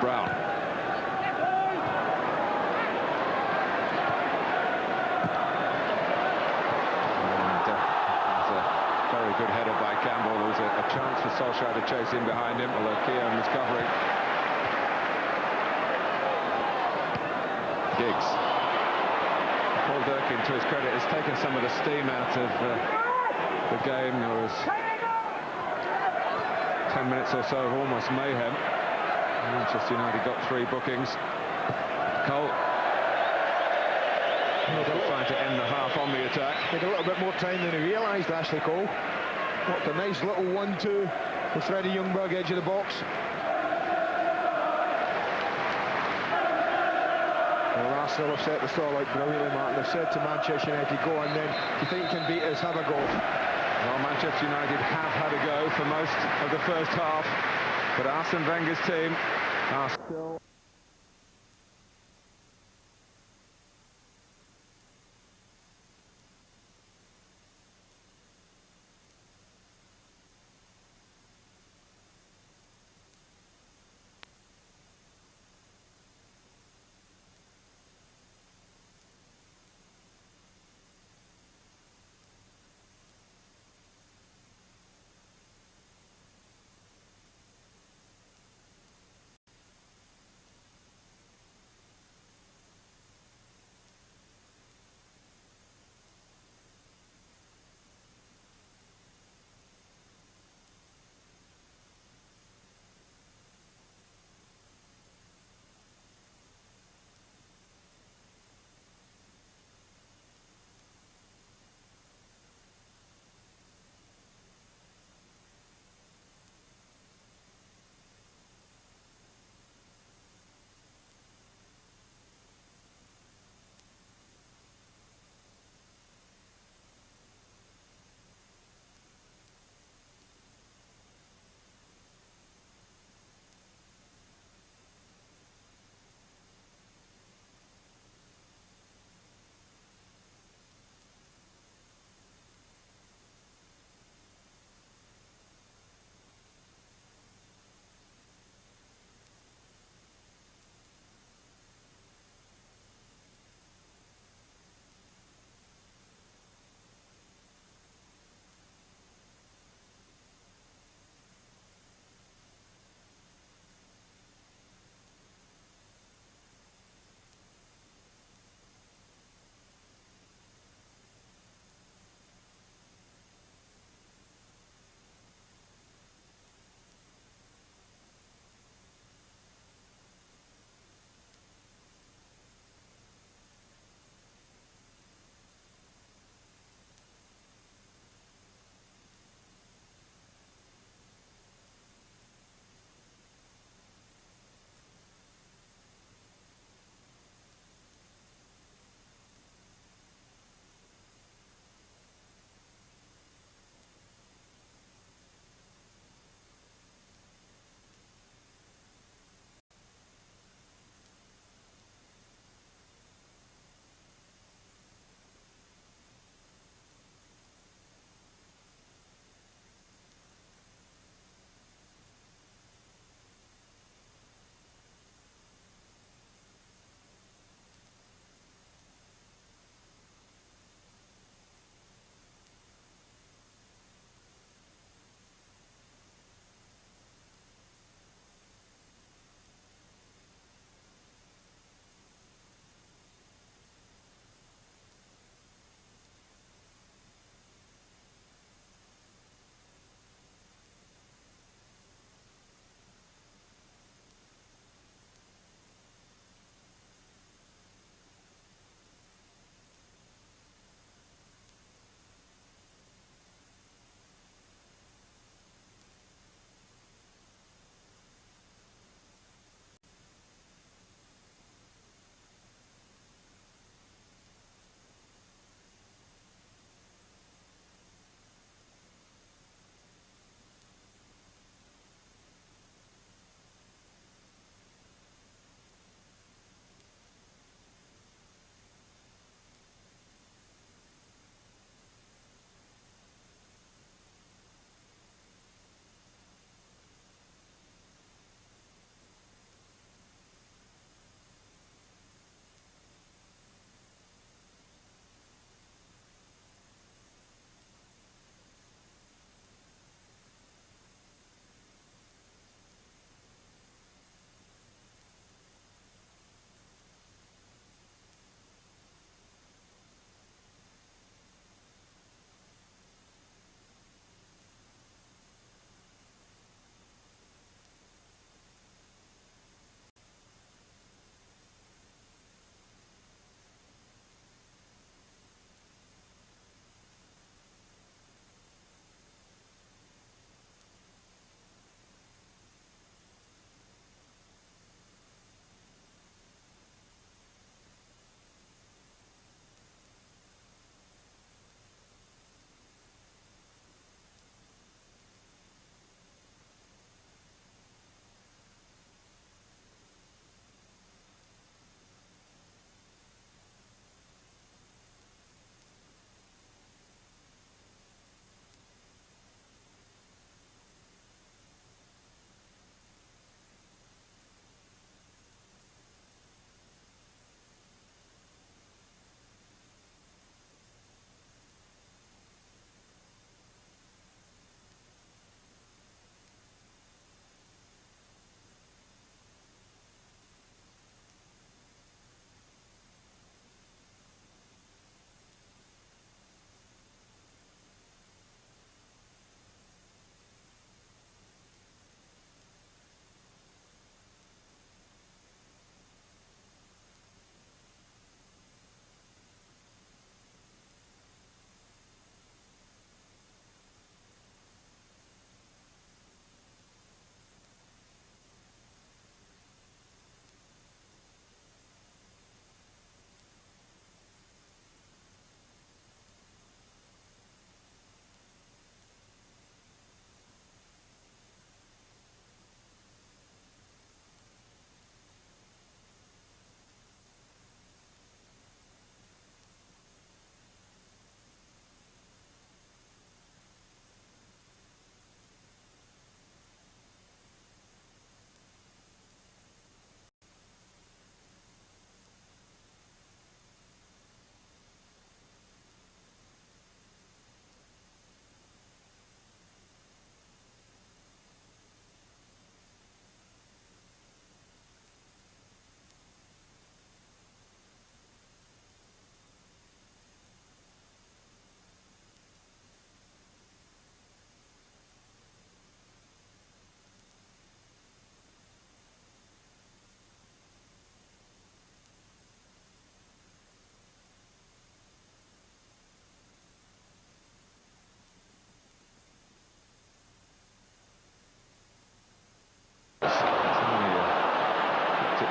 Speaker 1: Brown. Very good header by Campbell. There was a chance for Solskjaer to chase in behind him, although Keown was covering. Giggs. Paul Durkin, to his credit, has taken some of the steam out of the game. There was 10 minutes or so of almost mayhem. Manchester United got 3 bookings. Cole trying to end the half on the attack.
Speaker 2: Had a little bit more time than he realised, Ashley Cole. What a nice little 1-2 with Freddie Ljungberg, edge of the box. Well, Arsenal have set the stall out brilliantly, Martin. They've said to Manchester United, go on then. If you think you can beat us, have a go.
Speaker 1: Well, Manchester United have had a go for most of the first half, but Arsene Wenger's team are still...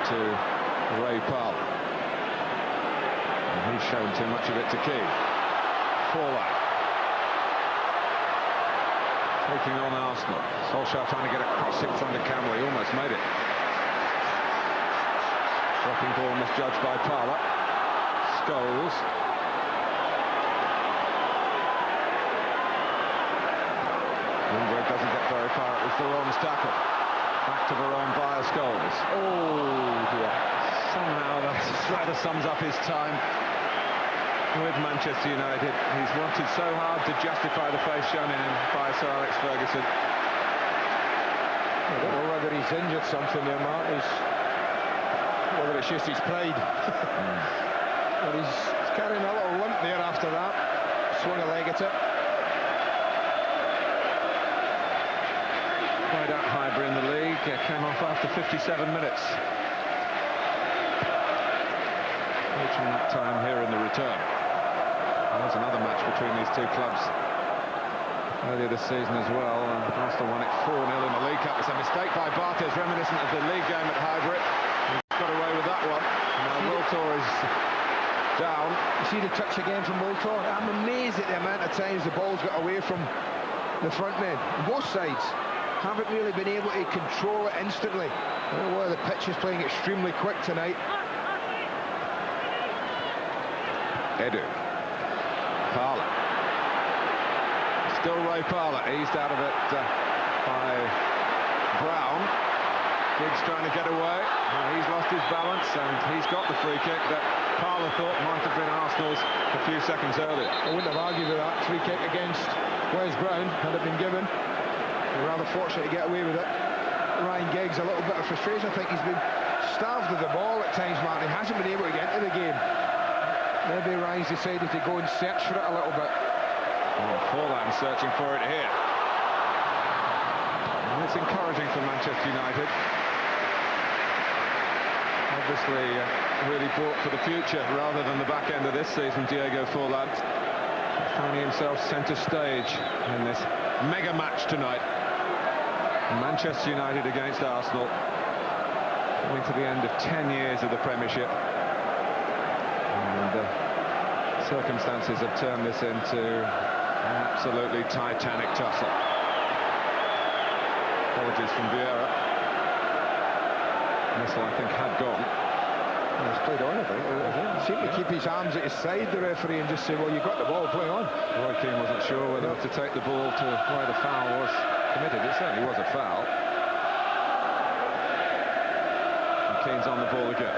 Speaker 1: to Ray Parlour. And he's shown too much of it to Keane. Fallout. Taking on Arsenal. Solskjaer trying to get a cross in front of Campbell. He almost made it. Dropping ball misjudged by Parlour. Scholes. Lundberg doesn't get very far. It was Veron's tackle. Back to Veron via Scholes. Oh dear. Somehow that rather sums up his time with Manchester United. He's wanted so hard to justify the face shown in him by Sir Alex Ferguson.
Speaker 2: I don't know whether he's injured something there, Mark. Whether it's just his pride. But he's carrying a little limp there after that. Swung a leg at it.
Speaker 1: Played out Highbury in the league. Came off after 57 minutes. Reaching that time here in the return. There's another match between these two clubs earlier this season as well. Arsenal won it 4-0 in the League Cup. It's a mistake by Bartes, reminiscent of the league game at Highbury. He's got away with that one. Now Wiltor is down.
Speaker 2: You see the touch again from Wiltor? I'm amazed at the amount of times the ball's got away from the front men. Both sides haven't really been able to control it instantly. I don't know whether the pitch is playing extremely quick tonight.
Speaker 1: Edu. Parlour. Still Ray Parlour, eased out of it by Brown. Giggs trying to get away. He's lost his balance and he's got the free kick that Parlour thought might have been Arsenal's a few seconds earlier.
Speaker 2: I wouldn't have argued with that free kick against Wes Brown had it been given. They're rather fortunate to get away with it. Ryan Giggs, a little bit of frustration. I think he's been starved of the ball at times, Martin. He hasn't been able to get into the game. Maybe Ryan's decided to go and search for it a little bit.
Speaker 1: Oh, Forlan searching for it here. And it's encouraging for Manchester United. Obviously, really bought for the future rather than the back end of this season. Diego Forlan finding himself centre stage in this mega match tonight. Manchester United against Arsenal, coming to the end of 10 years of the Premiership. And circumstances have turned this into an absolutely titanic tussle. Apologies from Vieira. Missile, I think, had gone.
Speaker 2: Well, he's played on, I think. He seemed to keep his arms at his side, the referee, and just say, well, you've got the ball, play on.
Speaker 1: Roy Keane wasn't sure whether to take the ball to where the foul was committed. It certainly was a foul. And Keane's on the ball again.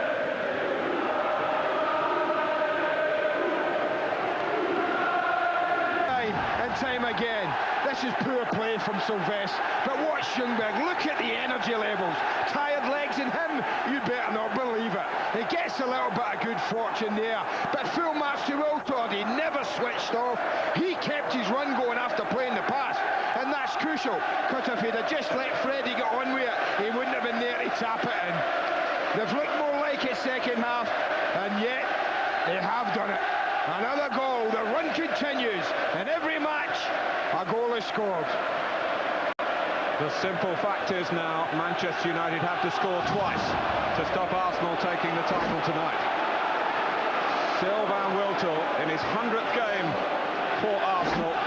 Speaker 2: And time again. This is poor play from Sylvestre. But watch Ljungberg, look at the energy levels. Tired legs in him, you better not believe it. He gets a little bit of good fortune there. But full marks to Wiltord, he never switched off. He kept his run going after playing the pass. And that's crucial, because if he'd have just let Freddie get on with it, he wouldn't have been there to tap it in. They've looked more like it second half, and yet they have done it. Another goal, the run continues. In every match, a goal is scored.
Speaker 1: The simple fact is now Manchester United have to score twice to stop Arsenal taking the title tonight. Sylvain Wiltor, in his 100th game for Arsenal,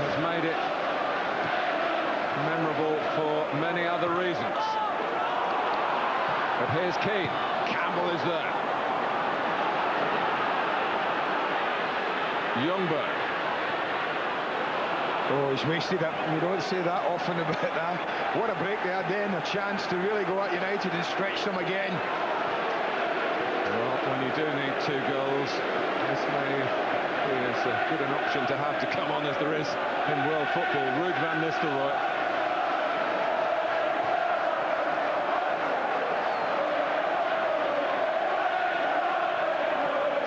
Speaker 1: has made it memorable for many other reasons. But here's Keane. Campbell is there. Ljungberg.
Speaker 2: Oh, he's wasted it. We don't say that often about that. What a break they had then, a chance to really go at United and stretch them again.
Speaker 1: Well, when you do need 2 goals, this may be as good an option to have to come on as there is in world football. Ruud van Nistelrooy.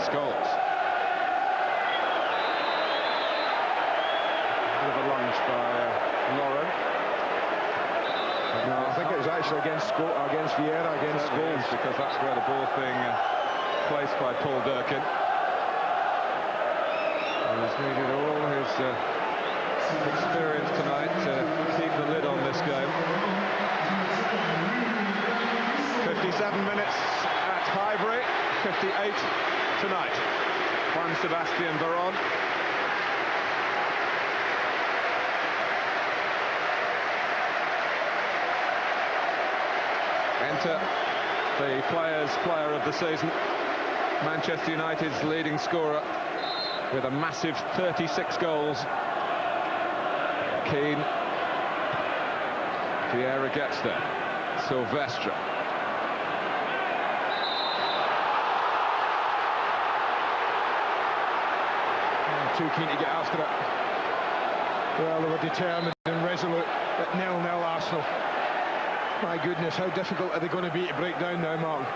Speaker 1: Scholes.
Speaker 2: Against Vieira, against Scholes,
Speaker 1: because that's where the ball's being placed by Paul Durkin. He's needed all his experience tonight to keep the lid on this game. 7 minutes at Highbury, 58 tonight. Juan Sebastian Veron. Enter the player of the season, Manchester United's leading scorer with a massive 36 goals. Keane. Vieira gets there. Silvestre.
Speaker 2: Too keen to get after it. Well, they were determined and resolute at 0-0 Arsenal. My goodness, how difficult are they going to be to break down now, Martin?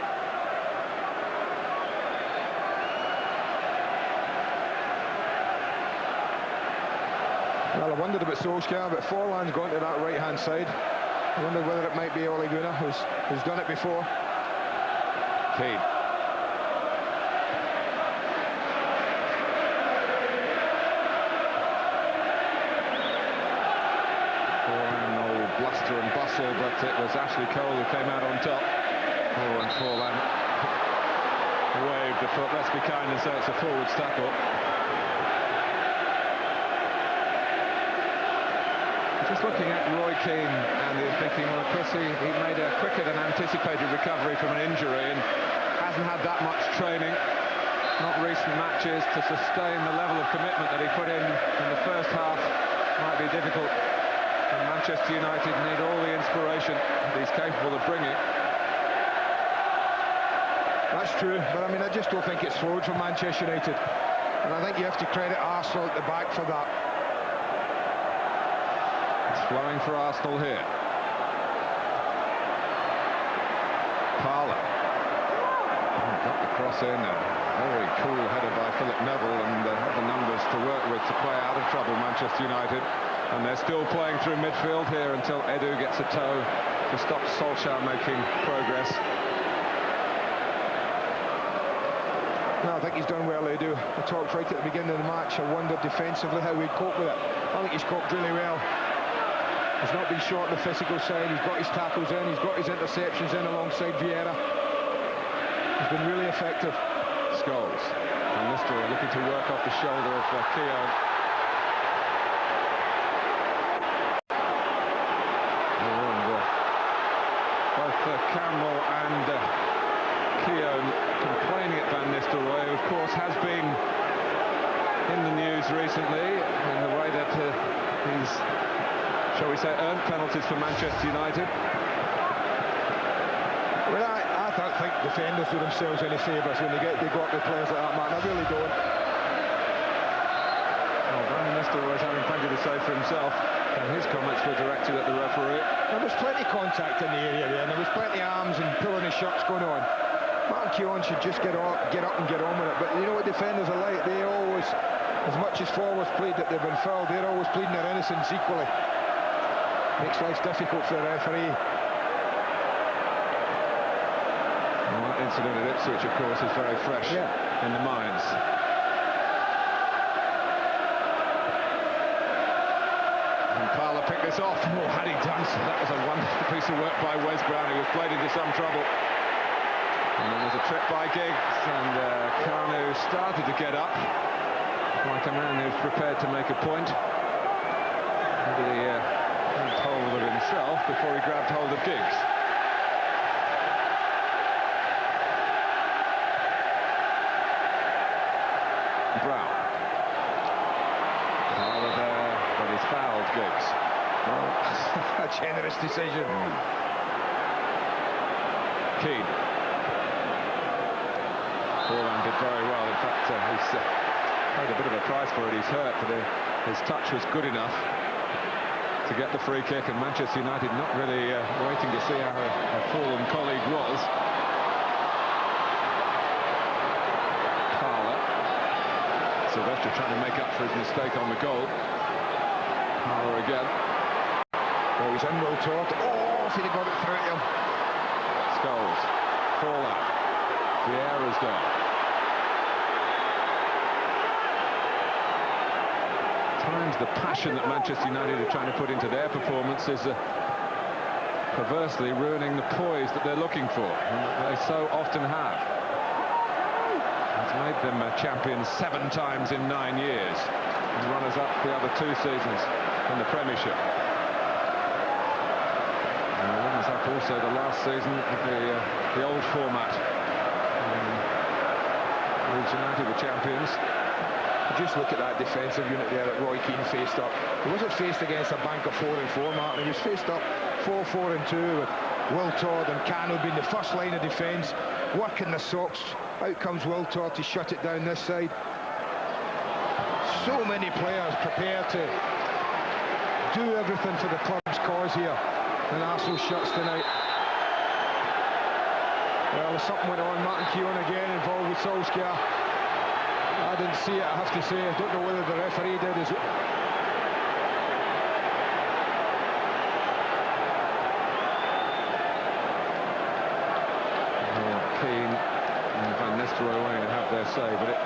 Speaker 2: Well, I wondered about Solskjaer, but Forlan's gone to that right-hand side. I wonder whether it might be Ole Gunnar, who's done it before.
Speaker 1: Keane. Bluster and bustle, but it was Ashley Cole who came out on top. Oh, and Forlan waved the foot. Let's be kind and say it's a forwards tackle. Just looking at Roy Keane and thinking, well, of course he made a quicker than anticipated recovery from an injury and hasn't had that much training, not recent matches, to sustain the level of commitment that he put in the first half might be difficult. And Manchester United need all the inspiration that he's capable of bringing.
Speaker 2: That's true, but I mean, I just don't think it's flowed from Manchester United. And I think you have to credit Arsenal at the back for that.
Speaker 1: It's flowing for Arsenal here. Parlour. Got the cross in, a very cool header by Philip Neville, and the numbers to work with to play out of trouble Manchester United. And they're still playing through midfield here until Edu gets a toe to stop Solskjaer making progress.
Speaker 2: No, I think he's done well, Edu. I talked right at the beginning of the match. I wondered defensively how we'd cope with it. I think he's coped really well. He's not been short on the physical side. He's got his tackles in. He's got his interceptions in alongside Vieira. He's been really effective.
Speaker 1: Scholes. And Nistelrooy looking to work off the shoulder of Keown. Campbell and Keown complaining at Van Nistelrooy, who of course has been in the news recently in the way that he's, shall we say, earned penalties for Manchester United.
Speaker 2: Well, I don't think defenders do themselves any favours when they go up with players like that, man. I really don't.
Speaker 1: Well, Van Nistelrooy's having plenty to say for himself, and his comments were directed at the referee.
Speaker 2: There was plenty of contact in the area there, and there was plenty of arms and pulling his shirts going on. Martin Keown should just get up and get on with it. But you know what defenders are like? They always, as much as forwards plead that they've been fouled, they're always pleading their innocence equally. Makes life difficult for the referee.
Speaker 1: Well, that incident at Ipswich, of course, is very fresh in the minds. Parlour picked this off. Oh, had he done so, that was a wonderful piece of work by Wes Brown, who was played into some trouble. And then there's a trip by Giggs, and Kanu started to get up, like a man who's prepared to make a point. Maybe he grabbed hold of himself before he grabbed hold of Giggs. Brown. Parlour there, but he's fouled Giggs.
Speaker 2: Oh, a generous decision.
Speaker 1: Keane. Forlan did very well. In fact, he's paid a bit of a price for it. He's hurt, but his touch was good enough to get the free kick, and Manchester United not really waiting to see how a fallen colleague was. Parlour. Silvestre trying to make up for his mistake on the goal. Parlour again.
Speaker 2: Oh, he's in well taught. Oh, if he'd got it through him.
Speaker 1: Scholes. Fallout. Vieira's gone. At times the passion that Manchester United are trying to put into their performance is perversely ruining the poise that they're looking for, and that they so often have. It's made them champions 7 times in 9 years, and runners-up the other 2 seasons in the Premiership. And runners-up also the last season of the old format. Leeds United were champions.
Speaker 2: Just look at that defensive unit there that Roy Keane faced up. He wasn't faced against a bank of 4-4, Martin. He was faced up 4-4-2 with Will Todd and Cano being the first line of defence, working the socks. Out comes Will Todd to shut it down this side. So many players prepared to do everything for the club's cause here, and Arsenal shuts tonight. Well, something went on. Martin Keown again involved with Solskjaer. I didn't see it, I have to say. I don't know whether the referee did as well.
Speaker 1: Keane and Van Nistelrooy wanting to have their say, but it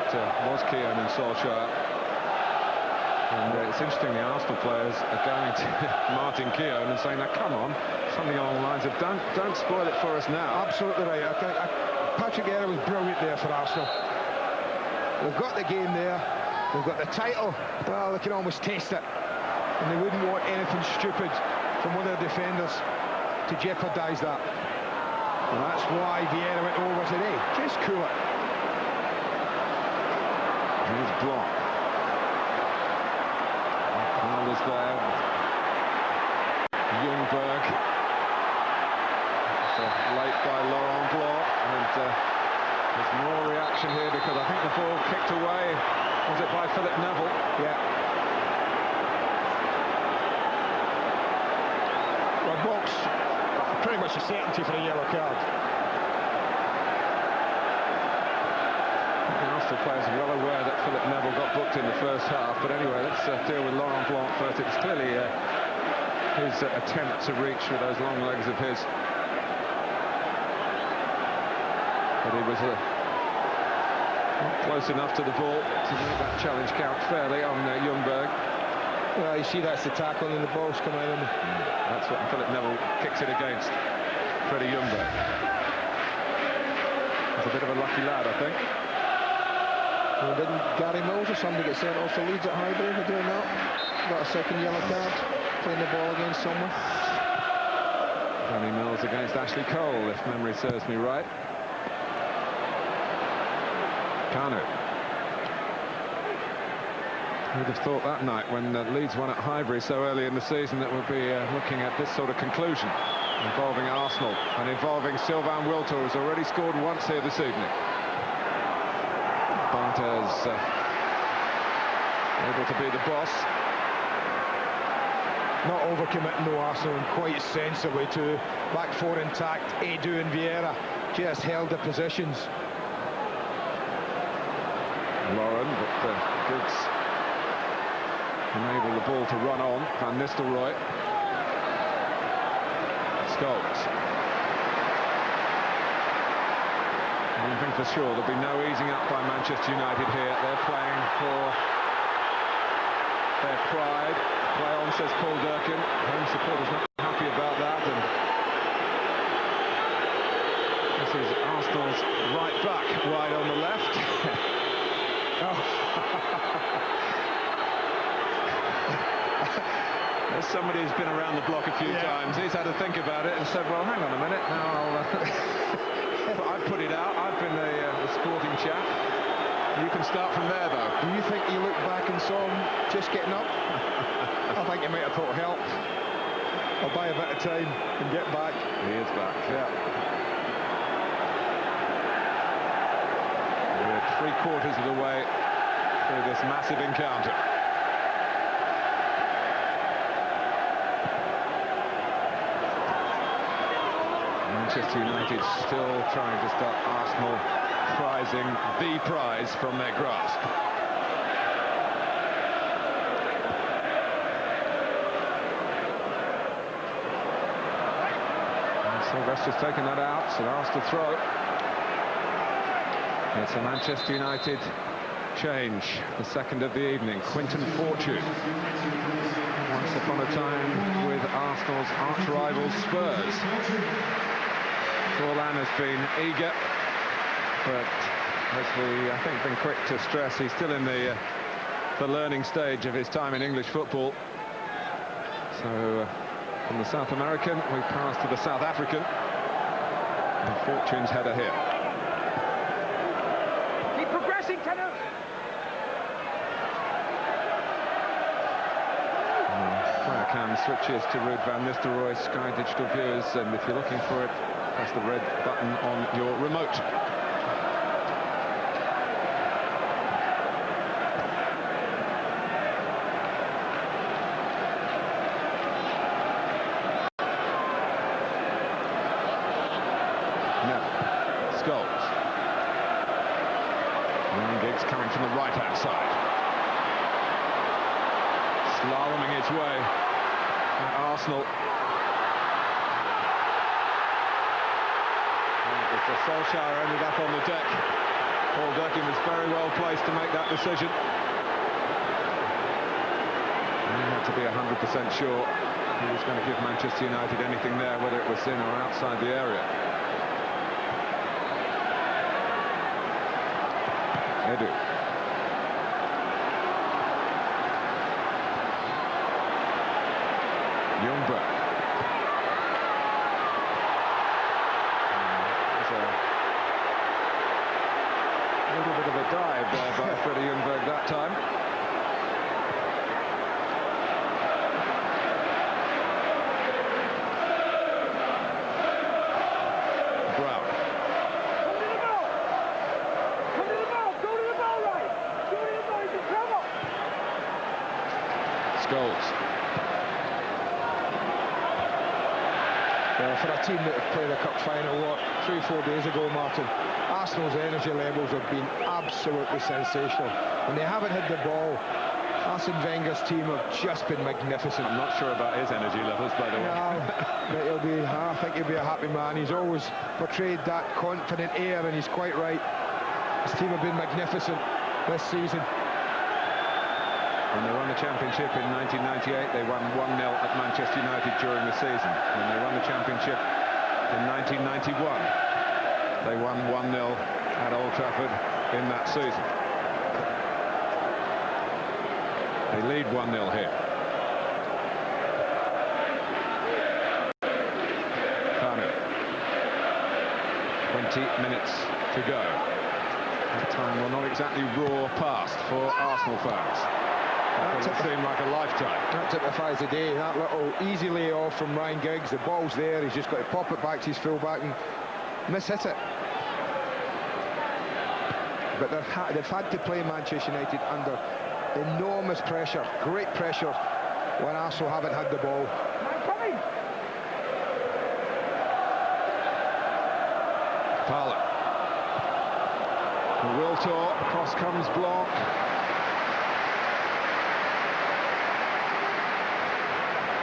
Speaker 1: was Keown and Solskjaer. And it's interesting, the Arsenal players are going to Martin Keown and saying, now come on, something along the lines of don't spoil it for us now.
Speaker 2: Absolutely right. I think Patrick Vieira was brilliant there for Arsenal. They've got the game there, they've got the title. Well, they can almost taste it, and they wouldn't want anything stupid from one of the defenders to jeopardise that. And that's why Vieira went over today. Just cool it.
Speaker 1: Here's block. Is there. Ljungberg. Late by Laurent Blanc, and there's more reaction here because I think the ball kicked away. Was it by Philip Neville?
Speaker 2: Yeah. Well, Blanc's pretty much a certainty for a yellow card.
Speaker 1: The players are well aware that Philip Neville got booked in the first half, but anyway, let's deal with Laurent Blanc first. It was clearly his attempt to reach with those long legs of his, but he was not close enough to the ball to make that challenge count fairly on Ljungberg.
Speaker 2: Well, you see that's the tackle and the ball's come out.
Speaker 1: That's what Philip Neville kicks it against Freddie Ljungberg. He's a bit of a lucky lad, I think.
Speaker 2: Well, didn't Gary Mills or somebody get sent off to Leeds at Highbury for doing that? Got a second yellow card, playing the ball against someone.
Speaker 1: Gary Mills against Ashley Cole, if memory serves me right. Cano. Who'd have thought that night when Leeds won at Highbury so early in the season that we'll be looking at this sort of conclusion involving Arsenal and involving Sylvain Wiltord, who's already scored once here this evening. Barthez able to be the boss.
Speaker 2: Not overcommitting though, Arsenal, and quite sensibly too. Back 4 intact. Edu and Vieira just held the positions.
Speaker 1: Lauren, but Giggs enable the ball to run on. Van Nistelrooy. Scholes. One thing for sure, there'll be no easing up by Manchester United here. They're playing for their pride. Play on, says Paul Durkin. Home supporters not happy about that. And this is Arsenal's right back, wide on the left. There's somebody who's been around the block a few times. He's had to think about it and said, well, hang on a minute, now I've put it out. I've been the sporting chap. You can start from there, though.
Speaker 2: Do you think you looked back and saw him just getting up? I think you might have thought, help. I'll buy a bit of time and get back.
Speaker 1: He is back. Yeah. We're 3/4 of the way through this massive encounter. Manchester United still trying to stop Arsenal prizing the prize from their grasp. And Sylvester's taken that out, so Arsenal throw. It's a Manchester United change, the second of the evening. Quinton Fortune. once upon a time with Arsenal's arch-rivals Spurs. Forlan has been eager, but as we, I think, been quick to stress, he's still in the learning stage of his time in English football. So from the South American, we pass to the South African. And Fortune's header here.
Speaker 2: Keep progressing, Tenor.
Speaker 1: Cam switches to Ruud van Nistelrooy, Sky Digital viewers, and if you're looking for it, press the red button on your remote. Scholes. Ryan Giggs coming from the right-hand side. Slaloming his way at Arsenal. As the Solskjaer ended up on the deck, Paul Durkin was very well placed to make that decision. He had to be 100% sure he was going to give Manchester United anything there, whether it was in or outside the area. Edu. Ljungberg. There's a little bit of a dive there by Freddie Ljungberg that time. Scholes.
Speaker 2: Well, for a team that had played a cup final, what, 3-4 days ago, Martin, Arsenal's energy levels have been absolutely sensational. When they haven't had the ball, Arsene Wenger's team have just been magnificent.
Speaker 1: I'm not sure about his energy levels, by the way.
Speaker 2: No, but I think he'll be a happy man. He's always portrayed that confident air, and he's quite right. His team have been magnificent this season.
Speaker 1: When they won the championship in 1998, they won 1-0 at Manchester United during the season. When they won the championship in 1991, they won 1-0 at Old Trafford in that season. They lead 1-0 here. Kanu. 20 minutes to go. That time will not exactly roar past for Arsenal fans. That doesn't seem like a lifetime.
Speaker 2: That took the 5 today. That little easy layoff from Ryan Giggs. The ball's there. He's just got to pop it back to his fullback and miss-hit it. But they've had to play Manchester United under enormous pressure, great pressure, when Arsenal haven't had the ball.
Speaker 1: Parlour. Wiltor, across comes Blanc.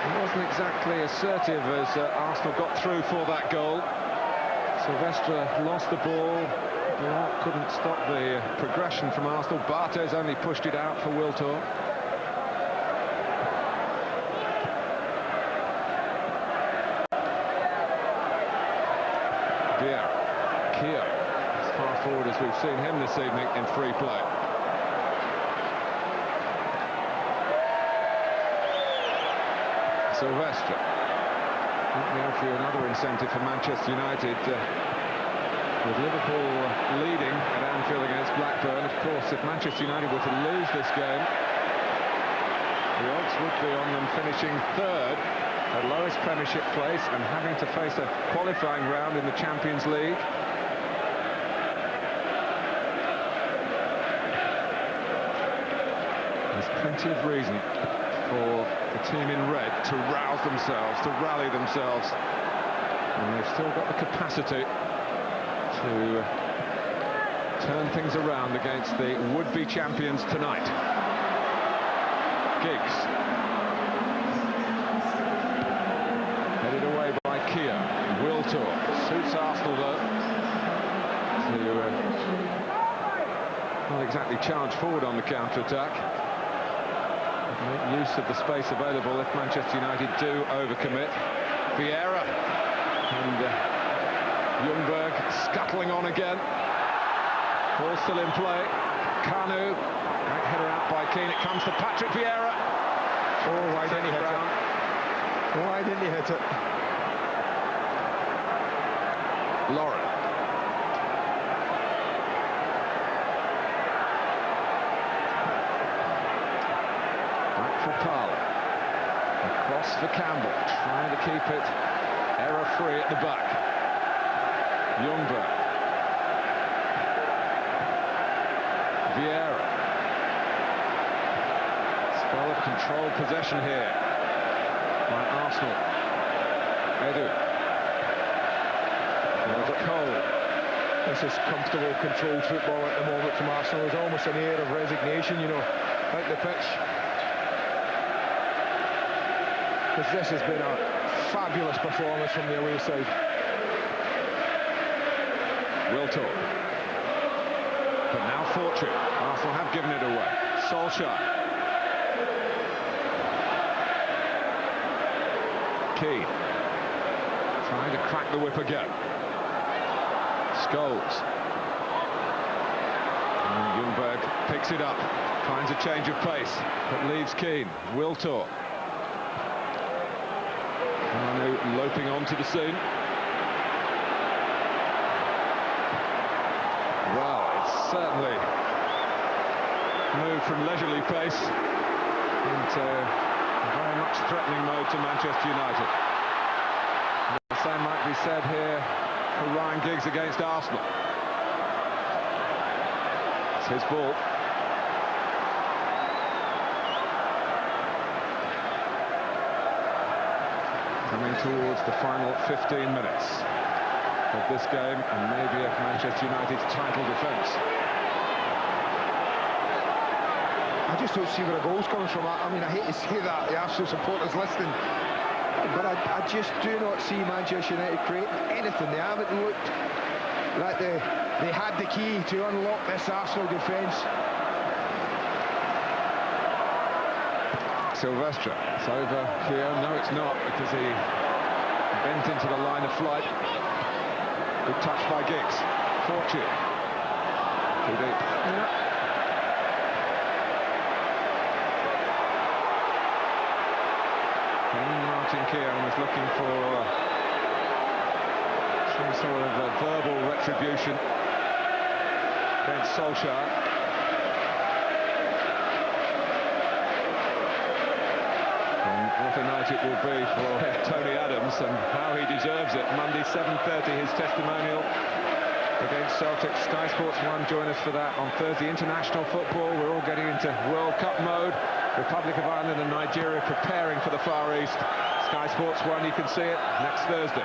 Speaker 1: It wasn't exactly assertive as Arsenal got through for that goal. Sylvestre lost the ball. Blanc couldn't stop the progression from Arsenal. Barthez only pushed it out for Wiltor. Vieira. Keogh, as far forward as we've seen him this evening in free play. Sylvestre. That may offer you another incentive for Manchester United. With Liverpool leading at Anfield against Blackburn, of course, if Manchester United were to lose this game, the odds would be on them finishing third, at lowest Premiership place, and having to face a qualifying round in the Champions League. There's plenty of reason for the team in red to rouse themselves, to rally themselves, and they've still got the capacity to turn things around against the would-be champions tonight. Giggs. Headed away by Keogh. Wiltor. Suits Arsenal, though, to not exactly charge forward on the counter-attack. make use of the space available if Manchester United do overcommit. Vieira and Ljungberg scuttling on again. Ball still in play. Kanu, great header out by Keane. It comes to Patrick Vieira.
Speaker 2: Oh, why didn't he hit it? Why didn't he hit it?
Speaker 1: Lauren. Back for Parlour. Across for Campbell, trying to keep it error-free at the back. Ljungberg. Vieira. Spell of controlled possession here by Arsenal. Edu. Cole.
Speaker 2: This is comfortable, controlled football at the moment from Arsenal. There's almost an air of resignation, you know, out the pitch. Because this has been a fabulous performance from the away side.
Speaker 1: Wiltor. But now Fortune. Arsenal have given it away. Solskjaer. Keane. Trying to crack the whip again. Scholes. And Ljungberg picks it up. Finds a change of pace, but leaves Keane. Wiltor. Manu loping onto the scene. Well, it's certainly moved from leisurely pace into very much threatening mode to Manchester United. The same might be said here for Ryan Giggs against Arsenal. It's his ball. Coming towards the final 15 minutes of this game, and maybe of Manchester United's title defence.
Speaker 2: I just don't see where the goal's coming from. I mean, I hate to say that, the Arsenal supporters listening, but I just do not see Manchester United creating anything. They haven't looked like they had the key to unlock this Arsenal defence.
Speaker 1: Silvestre, it's over here. No, it's not, because he bent into the line of flight. Good touch by Giggs. Fortune. Too deep. Yeah. Martin Keown was looking for some sort of verbal retribution against Solskjaer. What a night it will be for Tony Adams, and how he deserves it. Monday 7:30, his testimonial against Celtic. Sky Sports 1 join us for that. On Thursday, international football. We're all getting into World Cup mode. Republic of Ireland and Nigeria preparing for the Far East. Sky Sports 1, you can see it next Thursday.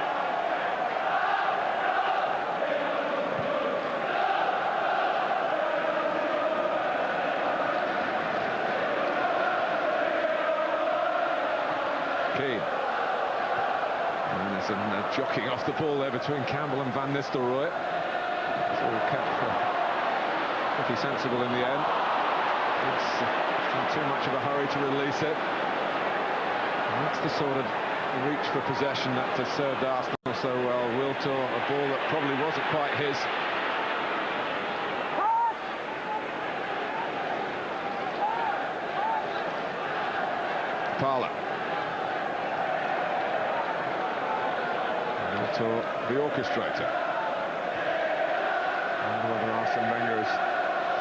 Speaker 1: Keane. And there's some jockeying off the ball there between Campbell and Van Nistelrooy. It's all kept pretty sensible in the end. It's in too much of a hurry to release it. And that's the sort of reach for possession that has served Arsenal so well. Wiltor, a ball that probably wasn't quite his. Parlour. Wiltor, the orchestrator. I wonder whether Arsene Wenger is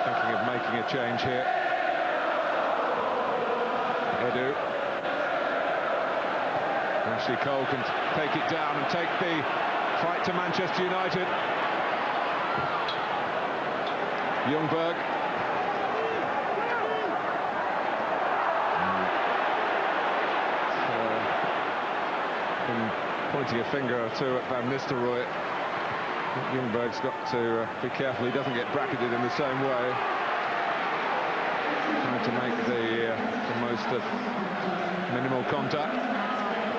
Speaker 1: thinking of making a change here. Edu. Ashley Cole can take it down and take the fight to Manchester United. Ljungberg. Pointing a finger or two at Van Nistelrooy. Ljungberg's got to be careful he doesn't get bracketed in the same way. Trying to make the most of minimal contact.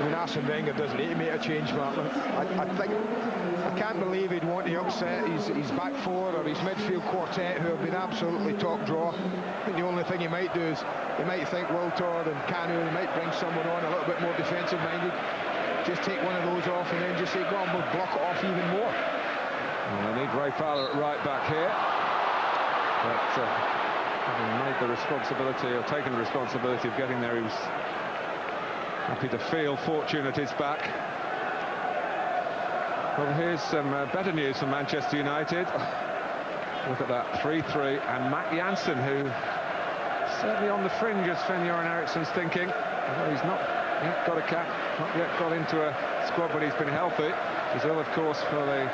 Speaker 2: I mean, Arsene Wenger doesn't need to make a change, Martin. I can't believe he'd want to upset his back four or his midfield quartet, who have been absolutely top draw. I think the only thing he might do is he might think Wiltord and Kanu, he might bring someone on a little bit more defensive minded, just take one of those off and then just say, go on, we'll block it off even more.
Speaker 1: Well, they need Ray Fowler at right back here, but having made the responsibility, or taken the responsibility of getting there, he was happy to feel fortune at his back. Well, here's some better news for Manchester United. Look at that, 3-3, and Matt Jansen, who certainly on the fringe, as Sven-Göran Eriksson's thinking. Although he's not yet got a cap, not yet got into a squad, but he's been healthy. Brazil, of course, for the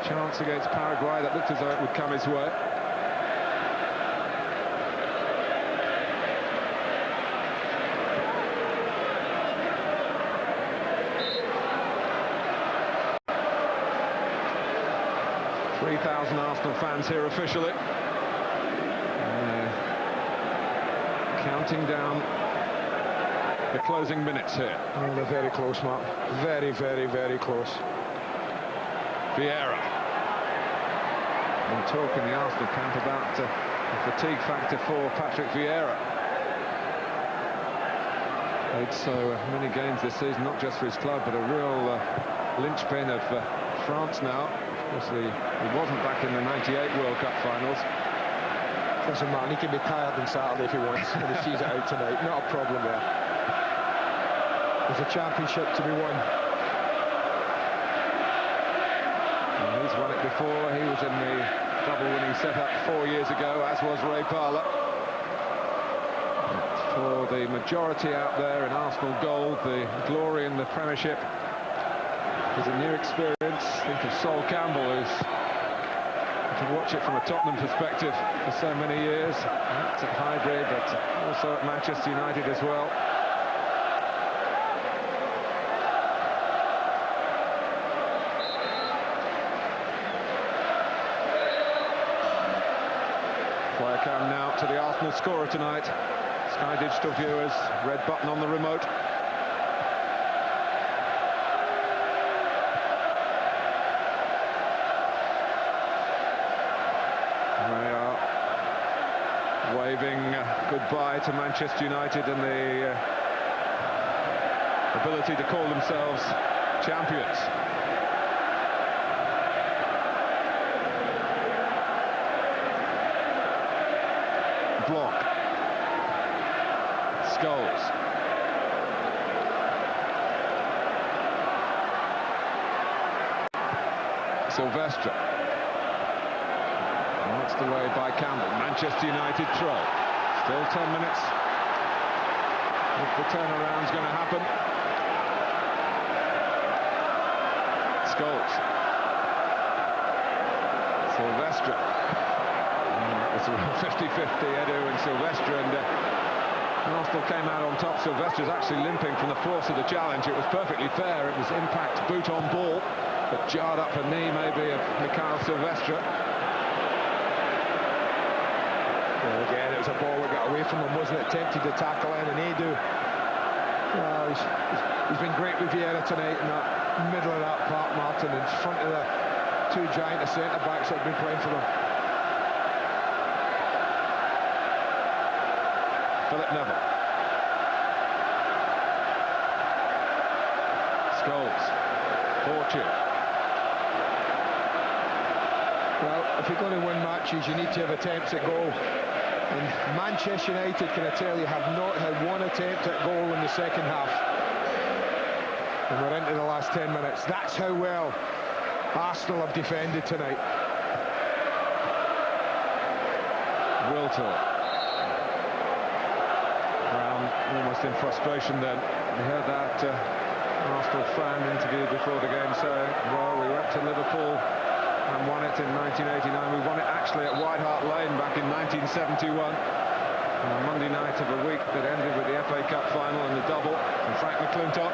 Speaker 1: chance against Paraguay that looked as though it would come his way. Arsenal fans here officially, counting down the closing minutes here.
Speaker 2: Oh, they're very close, Mark. Very, very, very close.
Speaker 1: Vieira. And talk in the Arsenal camp about the fatigue factor for Patrick Vieira. Played so many games this season, not just for his club, but a real linchpin of France now. Obviously, he wasn't back in the '98 World Cup finals.
Speaker 2: Doesn't matter, he can be tired on Saturday if he wants, and he sees it out tonight. Not a problem there. There's a championship to be won.
Speaker 1: And he's won it before. He was in the double-winning setup 4 years ago, as was Ray Parlour. For the majority out there in Arsenal gold, the glory in the Premiership is a new experience. Think of Sol Campbell, who's to watch it from a Tottenham perspective for so many years. It's at Highbury, but also at Manchester United as well. Player cam now to the Arsenal scorer tonight. Sky Digital viewers, red button on the remote. Waving goodbye to Manchester United and the ability to call themselves champions. Block. Scholes. Silvestre. Knocked away by Campbell. Manchester United throw. Still 10 minutes. If the turnaround's going to happen. Scholes. Silvestre. It's a 50-50, Edu and Silvestre, and Arsenal came out on top. Silvestre's actually limping from the force of the challenge. It was perfectly fair. It was impact boot on ball, but jarred up a knee maybe of Mikhail Silvestre.
Speaker 2: Well, again, it was a ball that got away from him, wasn't it? Tempted to tackle in, and Edu. Well, he's been great with Vieira tonight in that middle of that park, Martin, in front of the two giant centre-backs that have been playing for them.
Speaker 1: Philip Neville. Scholes. Fortune.
Speaker 2: Well, if you're going to win matches, you need to have attempts at goal. And Manchester United, can I tell you, have not had one attempt at goal in the second half. And we're into the last 10 minutes. That's how well Arsenal have defended tonight.
Speaker 1: Wiltord. Almost in frustration then. We heard that Arsenal fan interview before the game saying, well, we went to Liverpool and won it in 1989. We won it actually at White Hart Lane back in 1971. On a Monday night of a week that ended with the FA Cup final and the double from Frank McClintock.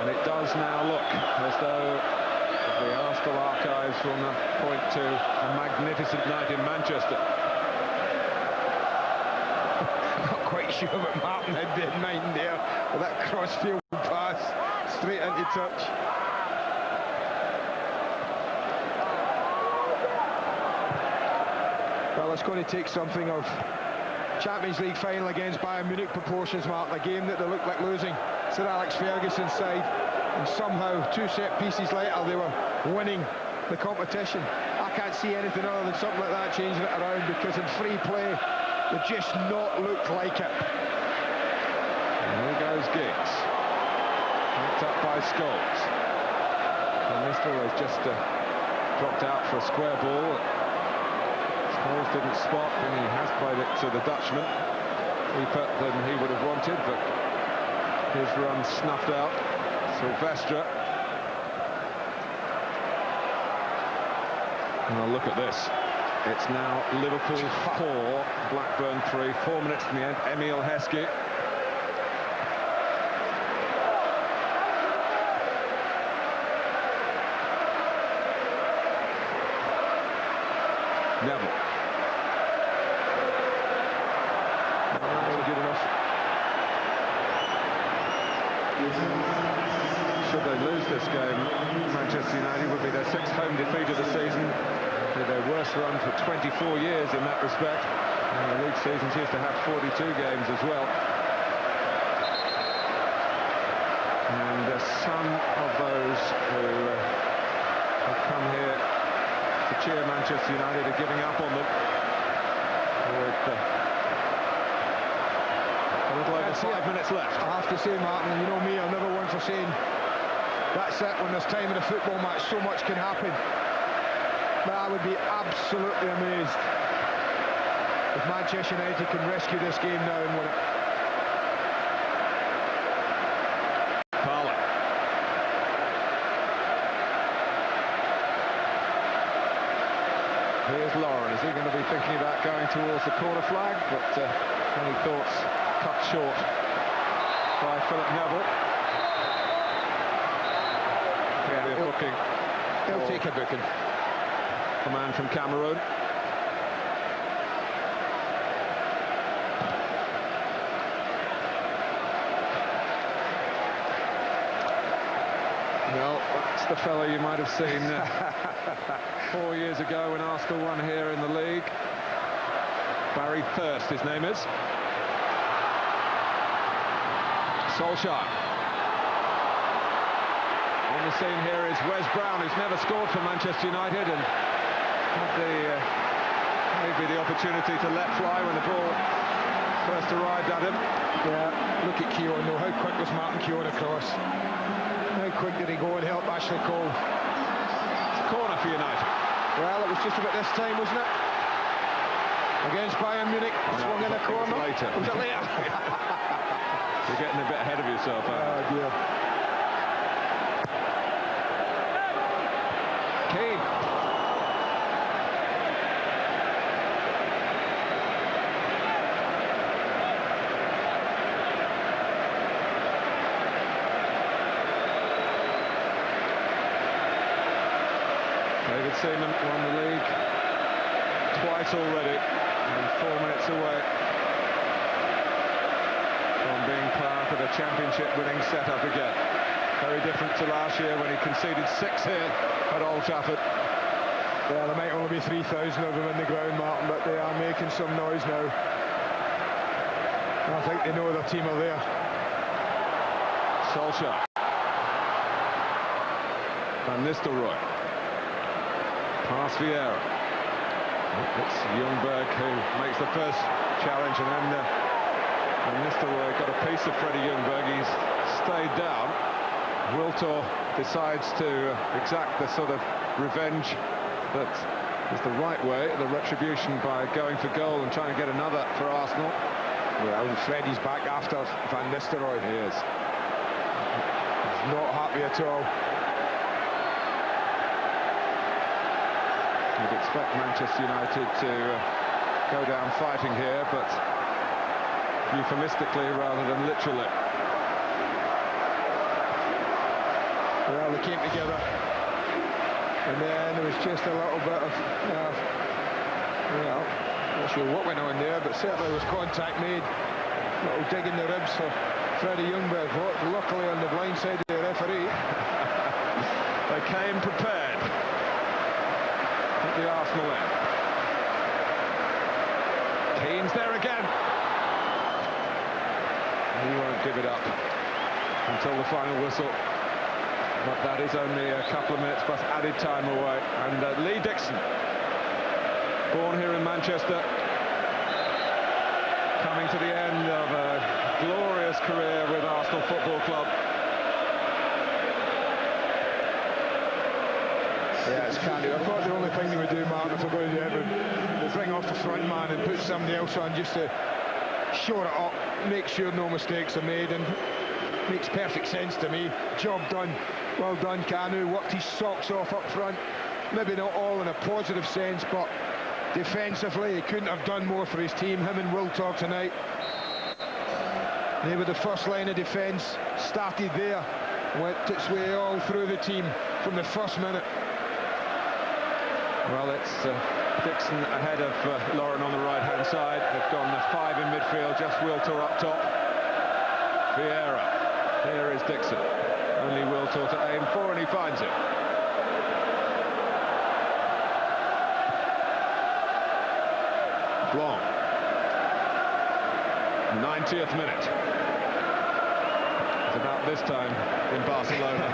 Speaker 1: And it does now look as though the Arsenal archives will now point to a magnificent night in Manchester.
Speaker 2: Not quite quite sure what Martin had in mind there with that cross-field pass straight into touch. Well, it's going to take something of Champions League final against Bayern Munich proportions, Martin, a game that they looked like losing Sir Alex Ferguson's side, and somehow 2 set pieces later they were winning the competition. I can't see anything other than something like that changing it around, because in free play they just not looked like it.
Speaker 1: And here goes Giggs, picked up by Scholes. And Nistel has just dropped out for a square ball. Scholes didn't spot, and he has played it to the Dutchman. Deeper than he would have wanted, but his run snuffed out. Silvestre. Now look at this. It's now Liverpool 4, Blackburn 3, 4 minutes from the end. Emil Heskey. Neville. Not good enough. Should they lose this game, Manchester United would be their 6th home defeat of the season, with their worst run for 24 years in that respect. And the league seasons used to have 42 games as well. And some of those who have come here to cheer Manchester United are giving up on them. With a little over 5 minutes left.
Speaker 2: I have to say, Martin, you know me, I'm never one for saying that's it when there's time in a football match, so much can happen. But I would be absolutely amazed if Manchester United can rescue this game now and win it.
Speaker 1: Parlour. Here's Lauren. Is he going to be thinking about going towards the corner flag? But any thoughts cut short by Philip Neville. Yeah, booking.
Speaker 2: He'll take a booking.
Speaker 1: The man from Cameroon. No, that's the fellow you might have seen 4 years ago when Arsenal won here in the league. Barry Thirst, his name is. Solskjaer. On the scene here is Wes Brown, who's never scored for Manchester United, and had maybe the opportunity to let fly when the ball first arrived at him.
Speaker 2: Yeah, look at Keown though. How quick was Martin Keown across? How quick did he go and help Ashley Cole?
Speaker 1: It's a corner for United.
Speaker 2: Well, it was just about this time, wasn't it? Against Bayern Munich, swung in a corner.
Speaker 1: Later.
Speaker 2: Was it later?
Speaker 1: You're getting a bit ahead of yourself,
Speaker 2: oh dear.
Speaker 1: Keane. David Seaman won the league twice already, and 4 minutes away from being part of a championship-winning setup again. Very different to last year when he conceded 6 here at Old Trafford.
Speaker 2: Yeah, there might only be 3,000 of them in the ground, Martin, but they are making some noise now. I think they know their team are there.
Speaker 1: Solskjaer. Van Nistelrooy. Pass Vieira. It's Ljungberg who makes the first challenge, and then Van Nistelrooy got a piece of Freddie Ljungberg. He's stayed down. Wiltor decides to exact the sort of revenge that is the right way, the retribution by going for goal and trying to get another for Arsenal.
Speaker 2: Well, Freddie's back after Van Nistelrooy.
Speaker 1: He is.
Speaker 2: He's not happy at all.
Speaker 1: You'd expect Manchester United to go down fighting here, but euphemistically rather than literally.
Speaker 2: Well, they came together, and then there was just a little bit of, well, not sure what went on there, but certainly there was contact made. Little dig in the ribs for Freddie Ljungberg. Luckily on the blind side of the referee.
Speaker 1: They came prepared. At the Arsenal end. Keane's there again. He won't give it up until the final whistle. But that is only a couple of minutes plus added time away. And Lee Dixon, born here in Manchester, coming to the end of a glorious career with Arsenal Football Club.
Speaker 2: Yeah, it's candy. I thought the only thing they would do, Martin, if we're going to do it, would bring off the front man and put somebody else on just to shore it up, make sure no mistakes are made, and makes perfect sense to me. Job done. Well done, Kanu. Worked his socks off up front. Maybe not all in a positive sense, but defensively he couldn't have done more for his team. Him and Wiltord tonight. They were the first line of defence. Started there. Went its way all through the team from the first minute.
Speaker 1: Well, it's Dixon ahead of Lauren on the right-hand side. They've gone the 5 in midfield, just Wiltord up top. Vieira. Here is Dixon. Only Wiltord to aim for, and he finds it. Blanc. 90th minute. It's about this time in Barcelona.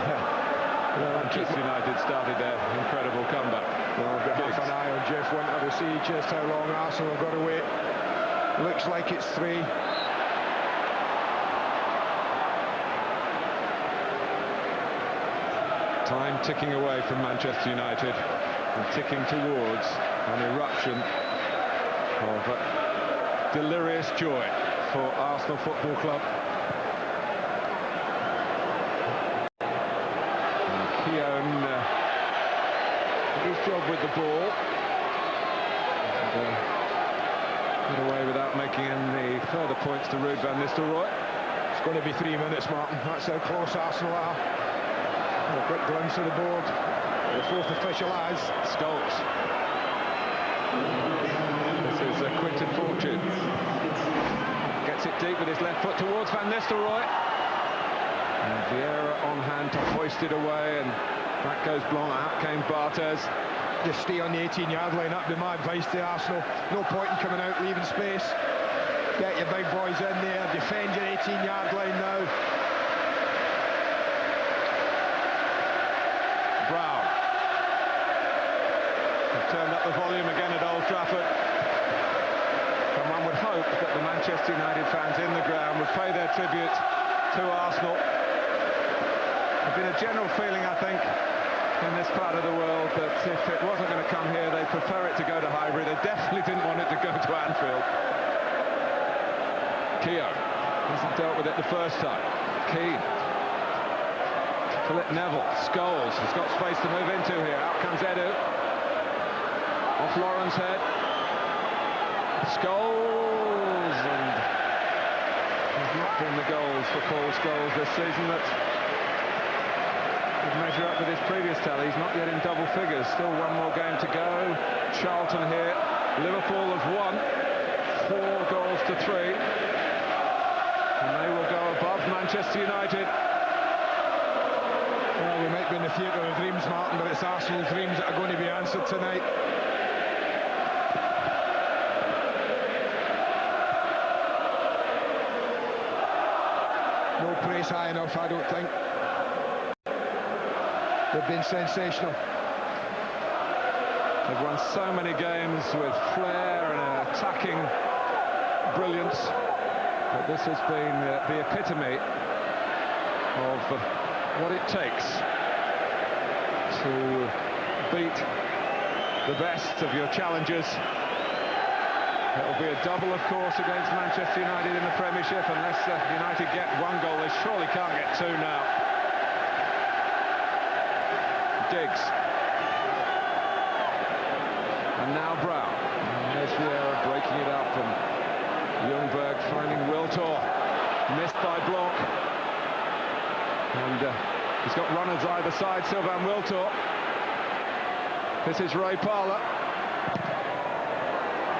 Speaker 1: Manchester United started their incredible comeback.
Speaker 2: Well, I've got half an eye on Jeff Winter to see just how long Arsenal have got to wait. Looks like it's 3.
Speaker 1: Time ticking away from Manchester United and ticking towards an eruption of delirious joy for Arsenal Football Club. Keown did his job with the ball. And, got away without making any further points to Ruud van Nistelrooy.
Speaker 2: It's going to be 3 minutes, Martin. That's how close Arsenal are. A quick glimpse of the board. The 4th official has
Speaker 1: Scholes. This is Quinton Fortune. Gets it deep with his left foot towards Van Nistelrooy. And Vieira on hand to hoist it away, and back goes Blanc. Out came Barthez.
Speaker 2: Just stay on the 18-yard line. That'd be my advice to Arsenal. No point in coming out, leaving space. Get your big boys in there. Defend your 18-yard line now.
Speaker 1: Brown. They've turned up the volume again at Old Trafford. And one would hope that the Manchester United fans in the ground would pay their tribute to Arsenal. There's been a general feeling, I think, in this part of the world that if it wasn't going to come here, they'd prefer it to go to Highbury. They definitely didn't want it to go to Anfield. Keown hasn't dealt with it the first time. Keane. Philip Neville. Scholes has got space to move into here. Out comes Edu. Off Lauren's head. Scholes, and there's not been the goals for Paul Scholes this season that would measure up with his previous tally. He's not yet in double figures. Still 1 more game to go. Charlton here. Liverpool have won 4 goals to 3, and they will go above Manchester United.
Speaker 2: Well, we might be in the theatre of dreams, Martin, but it's Arsenal's dreams that are going to be answered tonight. No praise high enough, I don't think. They've been sensational.
Speaker 1: They've won so many games with flair and attacking brilliance, but this has been the epitome of what it takes to beat the best of your challengers. It'll be a double, of course, against Manchester United in the Premiership. Unless United get 1 goal, they surely can't get 2 now. Diggs. And now Brown. And there's Vieira breaking it up, and Ljungberg finding Wiltord. Missed by Blanc. And he's got runners either side, Sylvain Wiltord. This is Ray Parlour.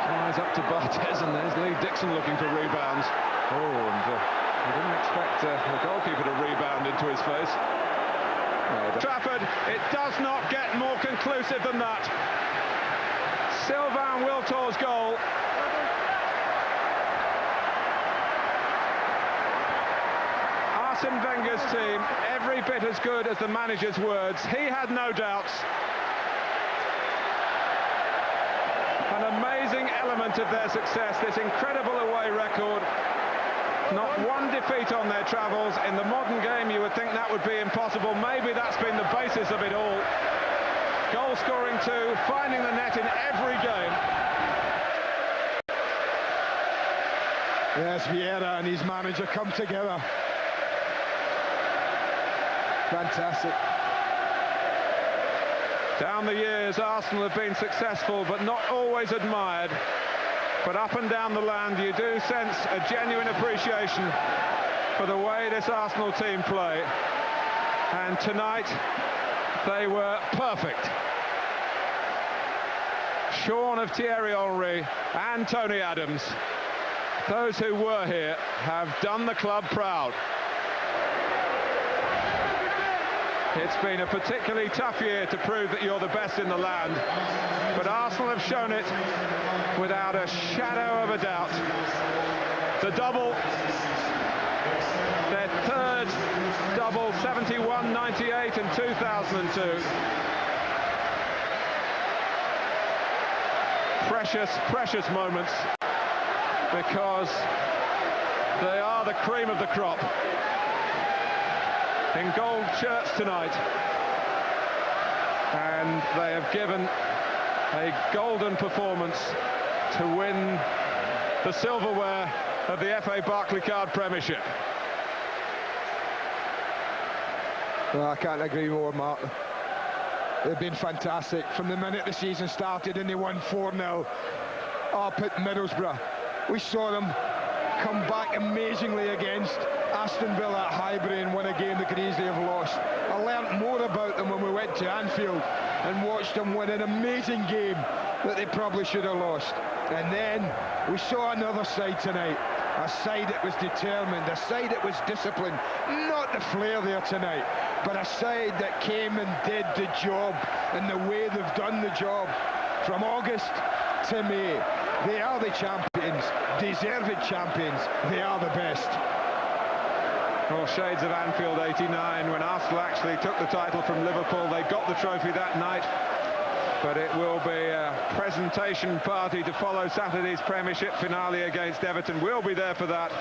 Speaker 1: Flies up to Barthez, and there's Lee Dixon looking for rebounds. He didn't expect the goalkeeper to rebound into his face. Trafford, it does not get more conclusive than that. Sylvain Wiltor's goal. Arsene Wenger's team, every bit as good as the manager's words. He had no doubts. An amazing element of their success, this incredible away record. Not one defeat on their travels. In the modern game, you would think that would be impossible. Maybe that's been the basis of it all. Goal scoring too, finding the net in every game.
Speaker 2: Yes, Vieira and his manager come together. Fantastic.
Speaker 1: Down the years, Arsenal have been successful, but not always admired. But up and down the land, you do sense a genuine appreciation for the way this Arsenal team play. And tonight, they were perfect. Shorn of Thierry Henry and Tony Adams, those who were here have done the club proud. It's been a particularly tough year to prove that you're the best in the land, but Arsenal have shown it without a shadow of a doubt. The double, their third double, 71, 98 and 2002. Precious, precious moments, because they are the cream of the crop. In gold shirts tonight, and they have given a golden performance to win the silverware of the FA Barclaycard Premiership.
Speaker 2: Well, I can't agree more, Mark. They've been fantastic from the minute the season started, and they won 4-0 up at Middlesbrough. We saw them come back amazingly against Aston Villa at Highbury and win a game they could easily have lost. I learnt more about them when we went to Anfield and watched them win an amazing game that they probably should have lost. And then we saw another side tonight, a side that was determined, a side that was disciplined. Not the flair there tonight, but a side that came and did the job, and the way they've done the job from August to May. They are the champions, deserved champions. They are the best.
Speaker 1: Well, shades of Anfield 89, when Arsenal actually took the title from Liverpool. They got the trophy that night, but it will be a presentation party to follow Saturday's Premiership finale against Everton. We'll be there for that.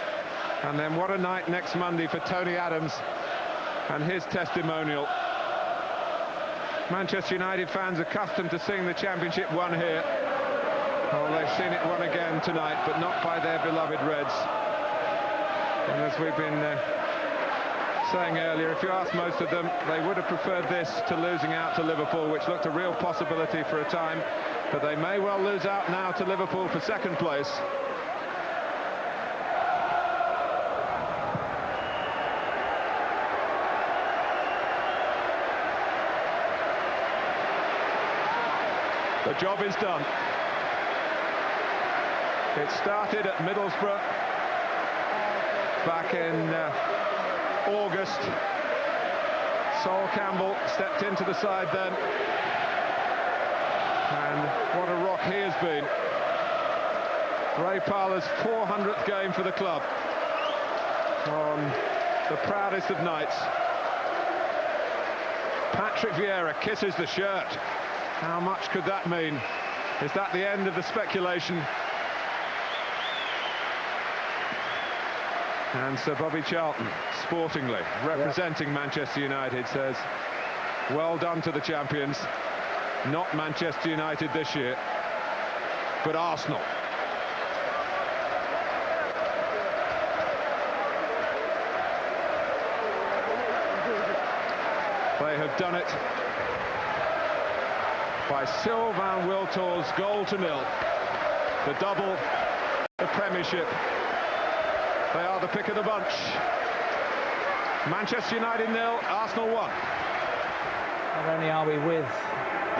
Speaker 1: And then what a night next Monday for Tony Adams and his testimonial. Manchester United fans accustomed to seeing the Championship won here. Oh, they've seen it won again tonight, but not by their beloved Reds. And as we've been saying earlier, if you ask most of them, they would have preferred this to losing out to Liverpool, which looked a real possibility for a time, but they may well lose out now to Liverpool for second place. The job is done. It started at Middlesbrough back in August. Sol Campbell stepped into the side then, and what a rock he has been. Ray Parlour's 400th game for the club on the proudest of nights. Patrick Vieira kisses the shirt. How much could that mean? Is that the end of the speculation? And Sir Bobby Charlton, sportingly representing Manchester United, says, well done to the champions. Not Manchester United this year, but Arsenal. They have done it by Sylvain Wiltor's goal to nil. The double, the Premiership. They are the pick of the bunch. Manchester United 0, Arsenal 1.
Speaker 3: Not only are we with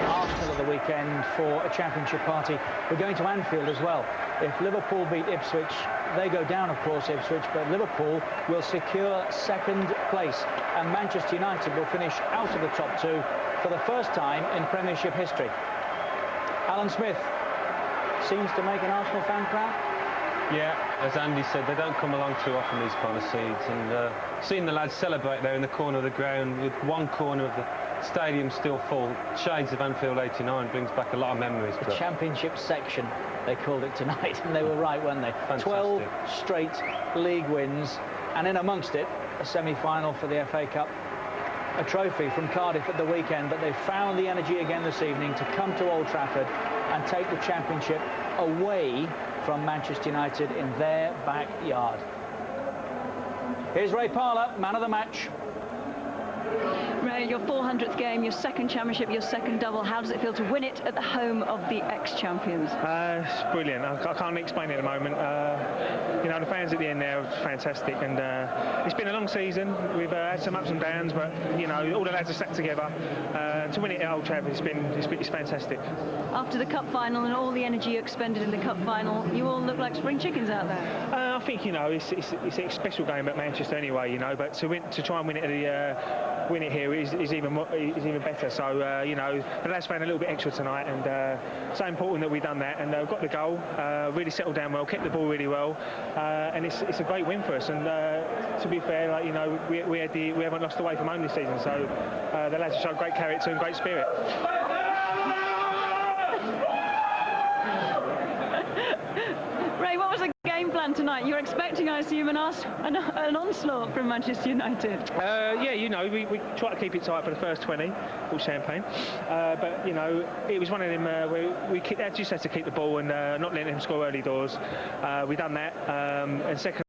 Speaker 3: Arsenal at the weekend for a championship party, we're going to Anfield as well. If Liverpool beat Ipswich, they go down, of course, Ipswich, but Liverpool will secure second place, and Manchester United will finish out of the top two for the first time in Premiership history. Alan Smith seems to make an Arsenal fan proud.
Speaker 4: Yeah, as Andy said, they don't come along too often, these kind of seeds, and seeing the lads celebrate there in the corner of the ground with one corner of the stadium still full, shades of Anfield '89, brings back a lot of memories.
Speaker 3: The Championship section, they called it tonight, and they were right, weren't they?
Speaker 4: Fantastic.
Speaker 3: 12 straight league wins, and in amongst it, a semi-final for the FA Cup, a trophy from Cardiff at the weekend, but they found the energy again this evening to come to Old Trafford and take the Championship away from Manchester United in their backyard. Here's Ray Parlour, man of the match.
Speaker 5: Ray, your 400th game, your second championship, your second double. How does it feel to win it at the home of the ex-champions?
Speaker 6: It's brilliant. I can't explain it at the moment. You know, the fans at the end there are fantastic, and it's been a long season. We've had some ups and downs, but you know, all the lads are stuck together. To win it at Old Trafford, it's fantastic.
Speaker 5: After the cup final and all the energy you expended in the cup final, you all look like spring chickens out there.
Speaker 6: I think, you know, it's a special game at Manchester anyway, you know, but to try and win it at win it here is even better. So you know, the lads playing a little bit extra tonight, and so important that we've done that, and got the goal, really settled down well, kept the ball really well, and it's a great win for us. And to be fair, like, you know, we haven't lost away from home this season, so the lads have shown great character and great spirit.
Speaker 5: Ray, what was the game plan tonight? You're expecting, I assume, an onslaught from Manchester United.
Speaker 6: Yeah, you know, we try to keep it tight for the first 20, all champagne. But, you know, it was one of them where we just had to keep the ball and not letting them score early doors. We've done that. And second